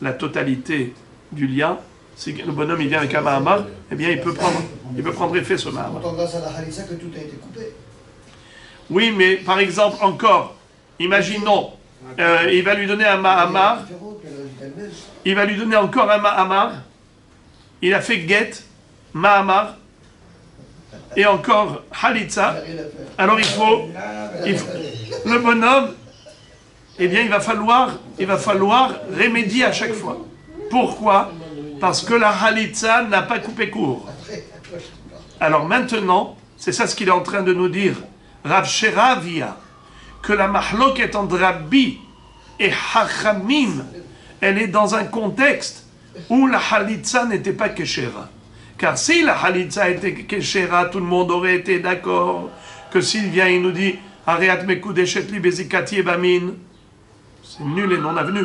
la totalité du lien. Si le bonhomme il vient avec un Mahamar, eh bien il peut prendre effet ce Mahamar. Pourtant, grâce à la Halissa que tout a été coupé. Oui, mais par exemple, encore, imaginons, il va lui donner un Mahamar, il va lui donner encore un Mahamar, il a fait Get, Mahamar, et encore Halitza, alors il faut le bonhomme, eh bien il va falloir remédier à chaque fois. Pourquoi? Parce que la Halitza n'a pas coupé court. Alors maintenant, c'est ça ce qu'il est en train de nous dire, Rav Sheravia, que la mahloket entre Rabbi et Hachamim, elle est dans un contexte où la Halitza n'était pas Keshera. Car si la Halitza était Keshera, tout le monde aurait été d'accord que s'il vient et nous dit Ariat Mekudeshet li bezikati ebamin, c'est nul et non avenu.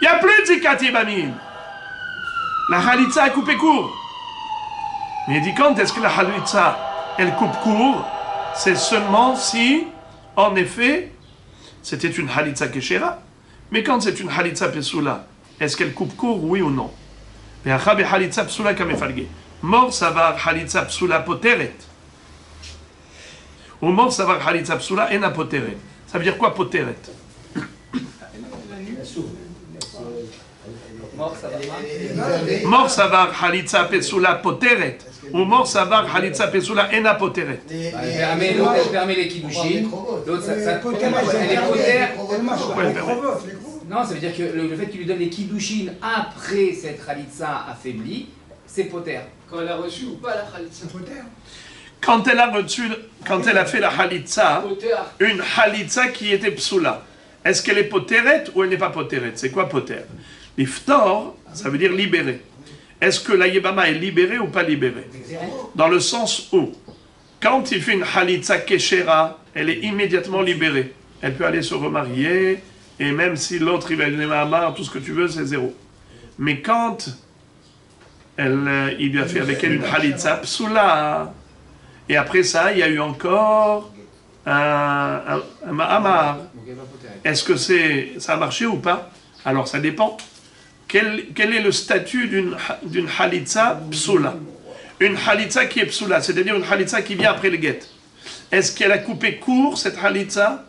Il n'y a plus de zikati ebamin. La Halitza a coupé court. Mais il dit quand est-ce que la Halitza, elle coupe court? C'est seulement si, en effet, c'était une Halitza Keshera. Mais quand c'est une Halitza Pesula, est-ce qu'elle coupe court, oui ou non? Mort savar Halitza Psula poteret. Ou mort savar Halitza Psula ena poteret. Ça veut dire quoi poteret? Mort savar Halitza Pesula poteret. Ou mort savar Halitza Pesula ena poteret. Elle permet les kiddushin. L'autre, ça elle est potère. Non, ça veut dire que le fait qu'il lui donne les kiddushin après cette Halitza affaiblie, c'est poter. Quand elle a reçu ou pas la Khalitsa. Quand elle a reçu, quand elle a fait la Halitza, une Halitza qui était Psula, est-ce qu'elle est poteret ou elle n'est pas poteret? C'est quoi poter? L'iftor, ça veut dire libéré. Est-ce que la Yebama est libérée ou pas libérée? Dans le sens où, quand il fait une Halitza Keshera, elle est immédiatement libérée. Elle peut aller se remarier, et même si l'autre il va lui donner Mahamar, tout ce que tu veux, c'est zéro. Mais quand il lui a fait avec elle une Halitza Psula, et après ça, il y a eu encore un Mahamar. Est-ce que ça a marché ou pas? Alors ça dépend. Quel est le statut d'une Halitza Psula? Une Halitza qui est Psula, c'est-à-dire une Halitza qui vient après le Get. Est-ce qu'elle a coupé court, cette Halitza,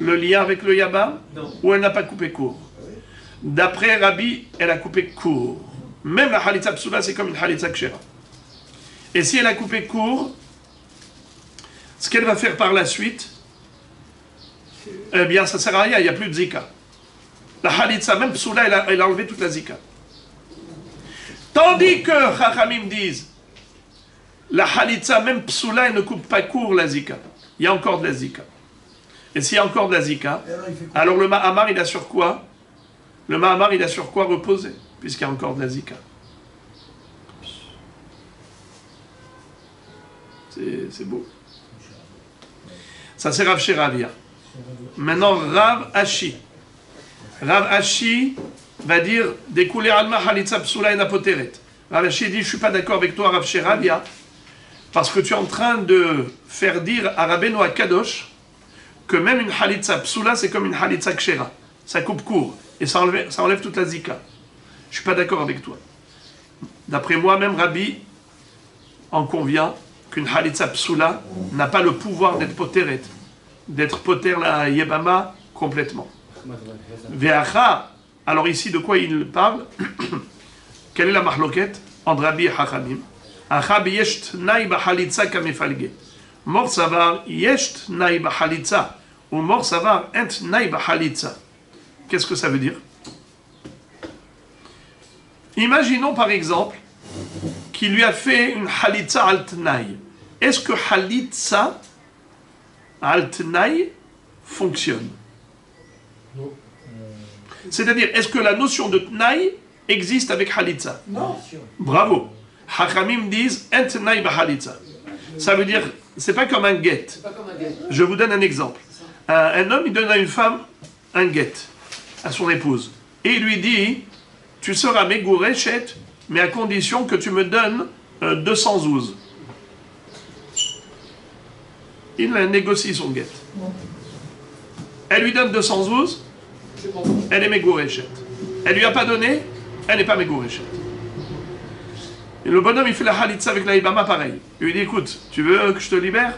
le lien avec le Yabam? Non. Ou elle n'a pas coupé court? D'après Rabbi, elle a coupé court. Même la Halitza Psula, c'est comme une Halitza Kshera. Et si elle a coupé court, ce qu'elle va faire par la suite, eh bien, ça ne sert à rien, il n'y a plus de Zika. La Halitza, même Psula, elle a enlevé toute la Zika. Tandis que Chachamim disent, la Halitza, même Psula, elle ne coupe pas court la Zika. Il y a encore de la Zika. Et s'il y a encore de la Zika, alors le Mahamar, il a sur quoi? Le Mahamar, il a sur quoi reposer, puisqu'il y a encore de la Zika. C'est beau. Ça, c'est Rav Sheravia. Maintenant, Rav Ashi. Rav Ashi va dire découler alma halitza psula et napoteret. Rav Ashi dit je ne suis pas d'accord avec toi, Rav Sheravia, parce que tu es en train de faire dire à Rabbeinu Akadosh que même une halitza psula c'est comme une halitza kshera. Ça coupe court et ça enlève toute la zika. Je ne suis pas d'accord avec toi. D'après moi, même Rabbi en convient qu'une halitza psula n'a pas le pouvoir d'être poteret, d'être poter la yebama complètement. Ve'acha, alors ici de quoi il parle? Quelle est la mahloket entre Rabbi et Hachamim? Acha yesh tnai b'halitza kamefalge. Mor savar yesh tnai b'halitza ou mor savar ent tnai b'halitza. Qu'est-ce que ça veut dire? Imaginons par exemple qu'il lui a fait une halitza al tnai. Est-ce que halitza al tnai fonctionne? C'est-à-dire, est-ce que la notion de tnaï existe avec halitza? Non. Bravo. Hachamim disent ent tnaï ba halitza. Ça veut dire, c'est pas comme un get. Je vous donne un exemple. Un homme, il donne à une femme un get, à son épouse. Et il lui dit, tu seras megourechet, mais à condition que tu me donnes 200 zouz. Il négocie son get. Elle lui donne 200 zouz. Elle est Megourechet. Elle lui a pas donné, elle n'est pas Megourechet. Et le bonhomme, il fait la halitza avec la Ibama pareil. Il lui dit, écoute, tu veux que je te libère?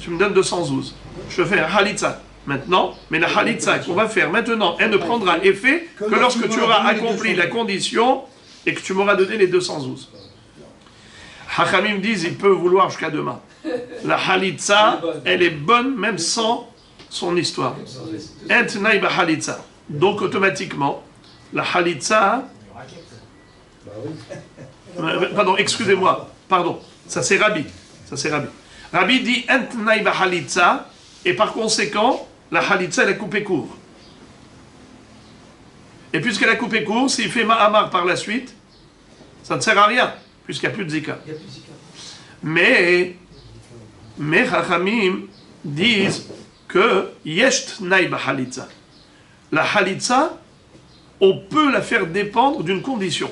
tu me donnes 212. Je fais un halitza maintenant, mais la halitza qu'on va faire maintenant, elle ne prendra effet que lorsque tu auras accompli la condition et que tu m'auras donné les 212. Hachamim disent, il peut vouloir jusqu'à demain. La halitza, elle est bonne même sans son histoire. Entnaï ba halitza. Donc automatiquement, la halitza... Pardon, excusez-moi, pardon, ça c'est Rabbi. Rabbi dit Entnaï ba halitza, et par conséquent, la halitza elle a coupé court. Et puisqu'elle a coupé court, s'il fait ma'amar par la suite, ça ne sert à rien, puisqu'il n'y a plus de zika. Mais Chachamim disent que yesh tnaï ba halitza. La halitza, on peut la faire dépendre d'une condition.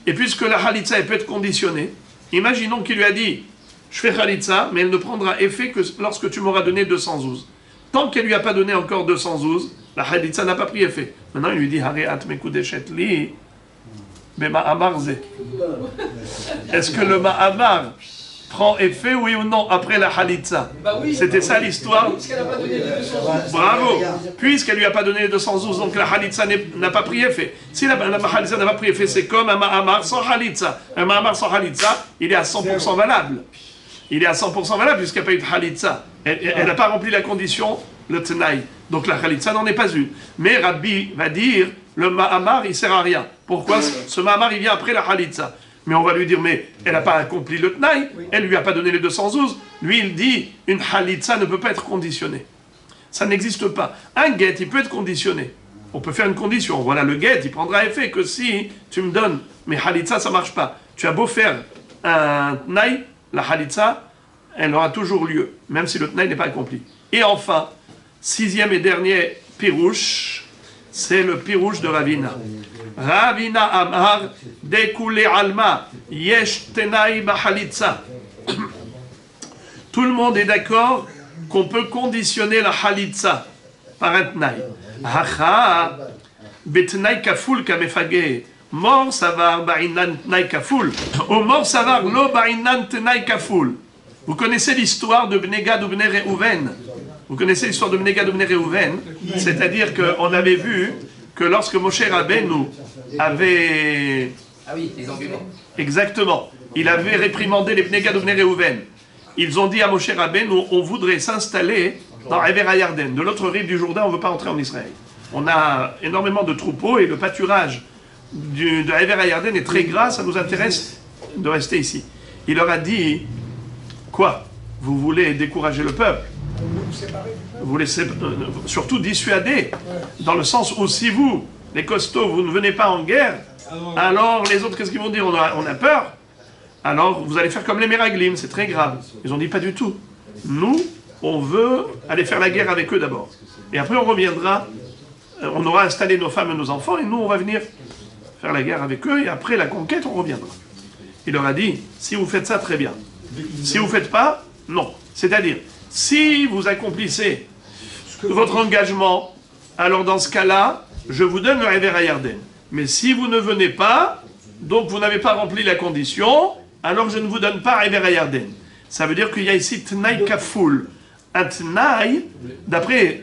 Et puisque la halitza elle peut être conditionnée, imaginons qu'il lui a dit je fais halitza, mais elle ne prendra effet que lorsque tu m'auras donné 212. Tant qu'elle lui a pas donné encore 212, la halitza n'a pas pris effet. Maintenant il lui dit hareat mekudeshet li bema'amar ze. Est-ce que le ma'amar prend effet, oui ou non, après la halitza? Bah oui. C'était ça l'histoire. Puisqu'elle n'a pas donné les 212. Bravo. Puisqu'elle lui a pas donné les 212, donc la halitza n'a pas pris effet. Si la halitza n'a pas pris effet, c'est comme un ma'amar sans halitza. Un ma'amar sans halitza, il est à 100% valable. Il est à 100% valable puisqu'il n'y a pas eu de halitza. Elle n'a pas rempli la condition, le tenaï. Donc la halitza n'en est pas une. Mais Rabbi va dire, le ma'amar, il ne sert à rien. Pourquoi? Ce ma'amar, il vient après la halitza. Mais on va lui dire, mais elle n'a pas accompli le tenaï, elle ne lui a pas donné les 212. Lui, il dit, une halitza ne peut pas être conditionnée. Ça n'existe pas. Un guet, il peut être conditionné. On peut faire une condition. Voilà, le guet, il prendra effet que si tu me donnes, mais halitza, ça ne marche pas. Tu as beau faire un tenaï, la halitza, elle aura toujours lieu, même si le tenaï n'est pas accompli. Et enfin, sixième et dernier pirouche, c'est le pirouche de Ravina. Ravina Amar, Dekoule Alma, Yesh Tenaï Bahalitza. Tout le monde est d'accord qu'on peut conditionner la halitza par un tenaï. Hacha, betnaï kaful kamefage. Mort savar ba'inan tenaï kaful. Au mort savar lo ba'inan tenaï kaful. Vous connaissez l'histoire de Bnei Gad ou Bnei Reuven. Vous connaissez l'histoire de Bnei Gad ou Bnei Reuven. C'est-à-dire qu'on avait vu que lorsque Moshe Rabbeinu avait... Ah oui, les arguments. Exactement. Il avait réprimandé les Bnei Gad ou Bnei Reuven. Ils ont dit à Moshe Rabbeinu, on voudrait s'installer dans Ever HaYarden. De l'autre rive du Jourdain, on ne veut pas entrer en Israël. On a énormément de troupeaux et le pâturage de Ever HaYarden est très gras, ça nous intéresse de rester ici. Il leur a dit, quoi? Vous voulez décourager le peuple? Vous voulez surtout dissuader, dans le sens où si vous, les costauds, vous ne venez pas en guerre, alors les autres, qu'est-ce qu'ils vont dire? On a peur. Alors vous allez faire comme les Meraglim, c'est très grave. Ils ont dit pas du tout. Nous, on veut aller faire la guerre avec eux d'abord. Et après on reviendra, on aura installé nos femmes et nos enfants, et nous on va venir faire la guerre avec eux, et après la conquête, on reviendra. Il leur a dit, si vous faites ça, très bien. Si vous ne faites pas, non. C'est-à-dire, si vous accomplissez votre engagement, alors dans ce cas-là, je vous donne le Ever HaYarden. Mais si vous ne venez pas, donc vous n'avez pas rempli la condition, alors je ne vous donne pas Ever HaYarden. Ça veut dire qu'il y a ici Tnaï Kaful. Un Tnaï, d'après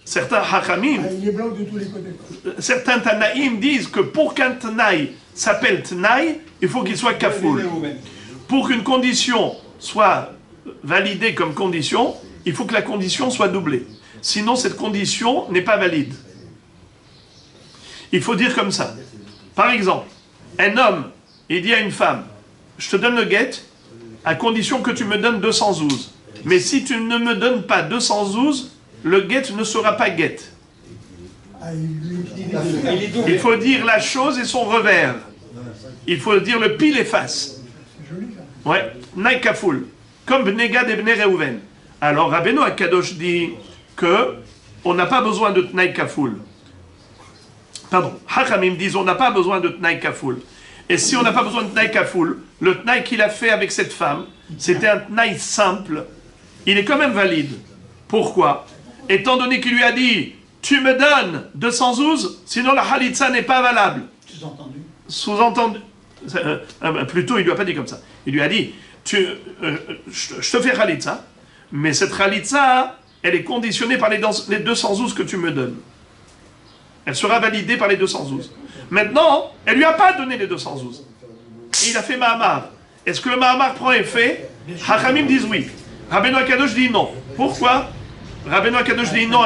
certains Hachamim, il est blanc de tous les côtés. certains Tanaïm disent que pour qu'un Tnaï s'appelle Tnaï, il faut qu'il soit Kaful. Pour qu'une condition soit validée comme condition, il faut que la condition soit doublée. Sinon, cette condition n'est pas valide. Il faut dire comme ça. Par exemple, un homme, il dit à une femme, je te donne le guet, à condition que tu me donnes 212. Mais si tu ne me donnes pas 212, le guet ne sera pas guet. Il faut dire la chose et son revers. Il faut dire le pile et face. Ouais, Naïkafoul. Comme Bnei Gad et Bnei Reuven. Alors Rabbeinu HaKadosh dit que on n'a pas besoin de Tnaï Kafoul. Pardon, Hachamim disent on n'a pas besoin de Tnaï Kafoul. Et si on n'a pas besoin de Tnaï Kafoul, le Tnaï qu'il a fait avec cette femme, c'était un Tnaï simple. Il est quand même valide. Pourquoi? Étant donné qu'il lui a dit tu me donnes 212, sinon la Halitza n'est pas valable. Sous-entendu. Sous-entendu. Plutôt, il ne lui a pas dit comme ça. Il lui a dit je te fais Halitza, Mais cette Khalitsa, elle est conditionnée par les 212 que tu me donnes. Elle sera validée par les 212. Maintenant, elle ne lui a pas donné les 212. Et il a fait Mahamar. Est-ce que le Mahamar prend effet? Hachamim disent oui. Rabbeinu Akadosh dit non. Pourquoi? Rabbeinu Akadosh dit non.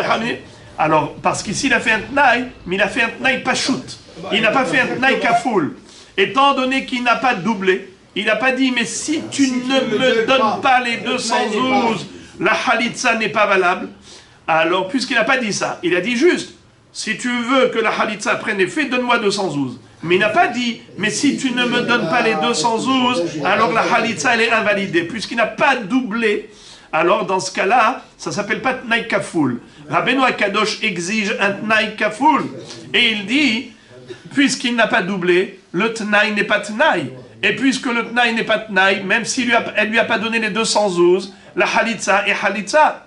Alors, parce qu'ici, il a fait un tnaï, mais il a fait un tnaï pachout. Il n'a pas fait un tnaï kafoul. Étant donné qu'il n'a pas doublé, il n'a pas dit, mais si tu ne me donnes pas les 212, la Khalitsa n'est pas valable. Alors, puisqu'il n'a pas dit ça, il a dit juste, si tu veux que la Khalitsa prenne effet, donne-moi 212. Mais il n'a pas dit, mais si tu ne me donnes pas les 212, alors la Khalitsa, elle est invalidée. Puisqu'il n'a pas doublé, alors dans ce cas-là, ça ne s'appelle pas Tnaï Kafoul. Rabbeinu Akadosh exige un Tnaï Kafoul. Et il dit, puisqu'il n'a pas doublé, le Tnaï n'est pas Tnaï. Et puisque le Tnaï n'est pas Tnaï, même si elle ne lui a pas donné les 212, la Khalitsa est Khalitsa.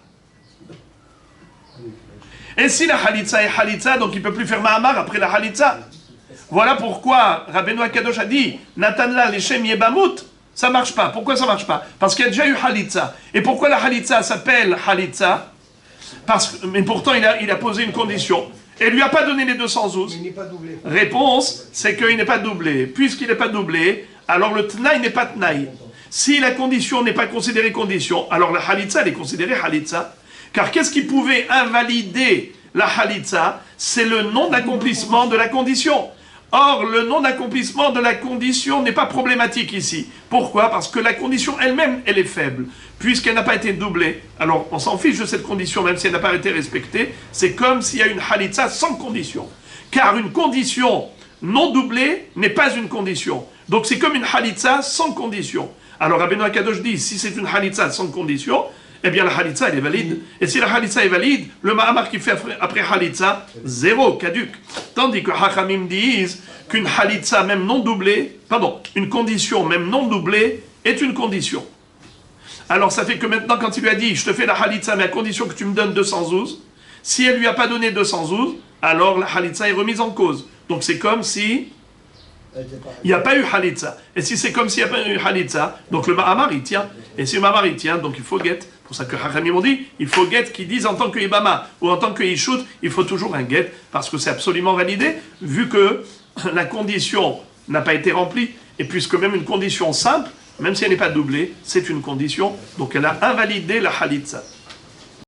Et si la Khalitsa est Khalitsa, donc il ne peut plus faire Mahamar après la Khalitsa. Voilà pourquoi Rabbeinu Akadosh a dit Natanla Leshem Yebamut, ça ne marche pas. Pourquoi ça ne marche pas? Parce qu'il y a déjà eu Khalitsa. Et pourquoi la Khalitsa s'appelle Khalitsa? Mais pourtant il a posé une condition. Et il ne lui a pas donné les 212. Il n'est pas doublé. Réponse, c'est qu'il n'est pas doublé. Puisqu'il n'est pas doublé, alors le Tnaï n'est pas Tnaï. Si la condition n'est pas considérée condition, alors la Khalitsa, elle est considérée Khalitsa. Car qu'est-ce qui pouvait invalider la Khalitsa? C'est le non-accomplissement de la condition. Or, le non-accomplissement de la condition n'est pas problématique ici. Pourquoi? Parce que la condition elle-même, elle est faible. Puisqu'elle n'a pas été doublée, alors on s'en fiche de cette condition, même si elle n'a pas été respectée. C'est comme s'il y a une Khalitsa sans condition. Car une condition non doublée n'est pas une condition. Donc c'est comme une Khalitsa sans condition. Alors Rabbeinu Akadosh dit, si c'est une Khalitsa sans condition, eh bien la Khalitsa elle est valide. Et si la Khalitsa est valide, le Mahamar qui fait après Khalitsa, zéro, caduc. Tandis que Hachamim disent qu'une Khalitsa même non doublée, une condition même non doublée est une condition. Alors ça fait que maintenant quand il lui a dit, je te fais la Khalitsa mais à condition que tu me donnes 212, si elle lui a pas donné 212, alors la Khalitsa est remise en cause. Donc c'est comme si il n'y a pas eu Khalitsa. Et si c'est comme s'il n'y a pas eu Khalitsa, donc le Mahamar il tient. Et si le Mahamar il tient, donc il faut get. C'est pour ça que Hachamim ont dit, il faut get qui disent en tant que Ibama ou en tant que Yishut, il faut toujours un get, parce que c'est absolument validé, vu que la condition n'a pas été remplie, et puisque même une condition simple, même si elle n'est pas doublée, c'est une condition, donc elle a invalidé la Khalitsa.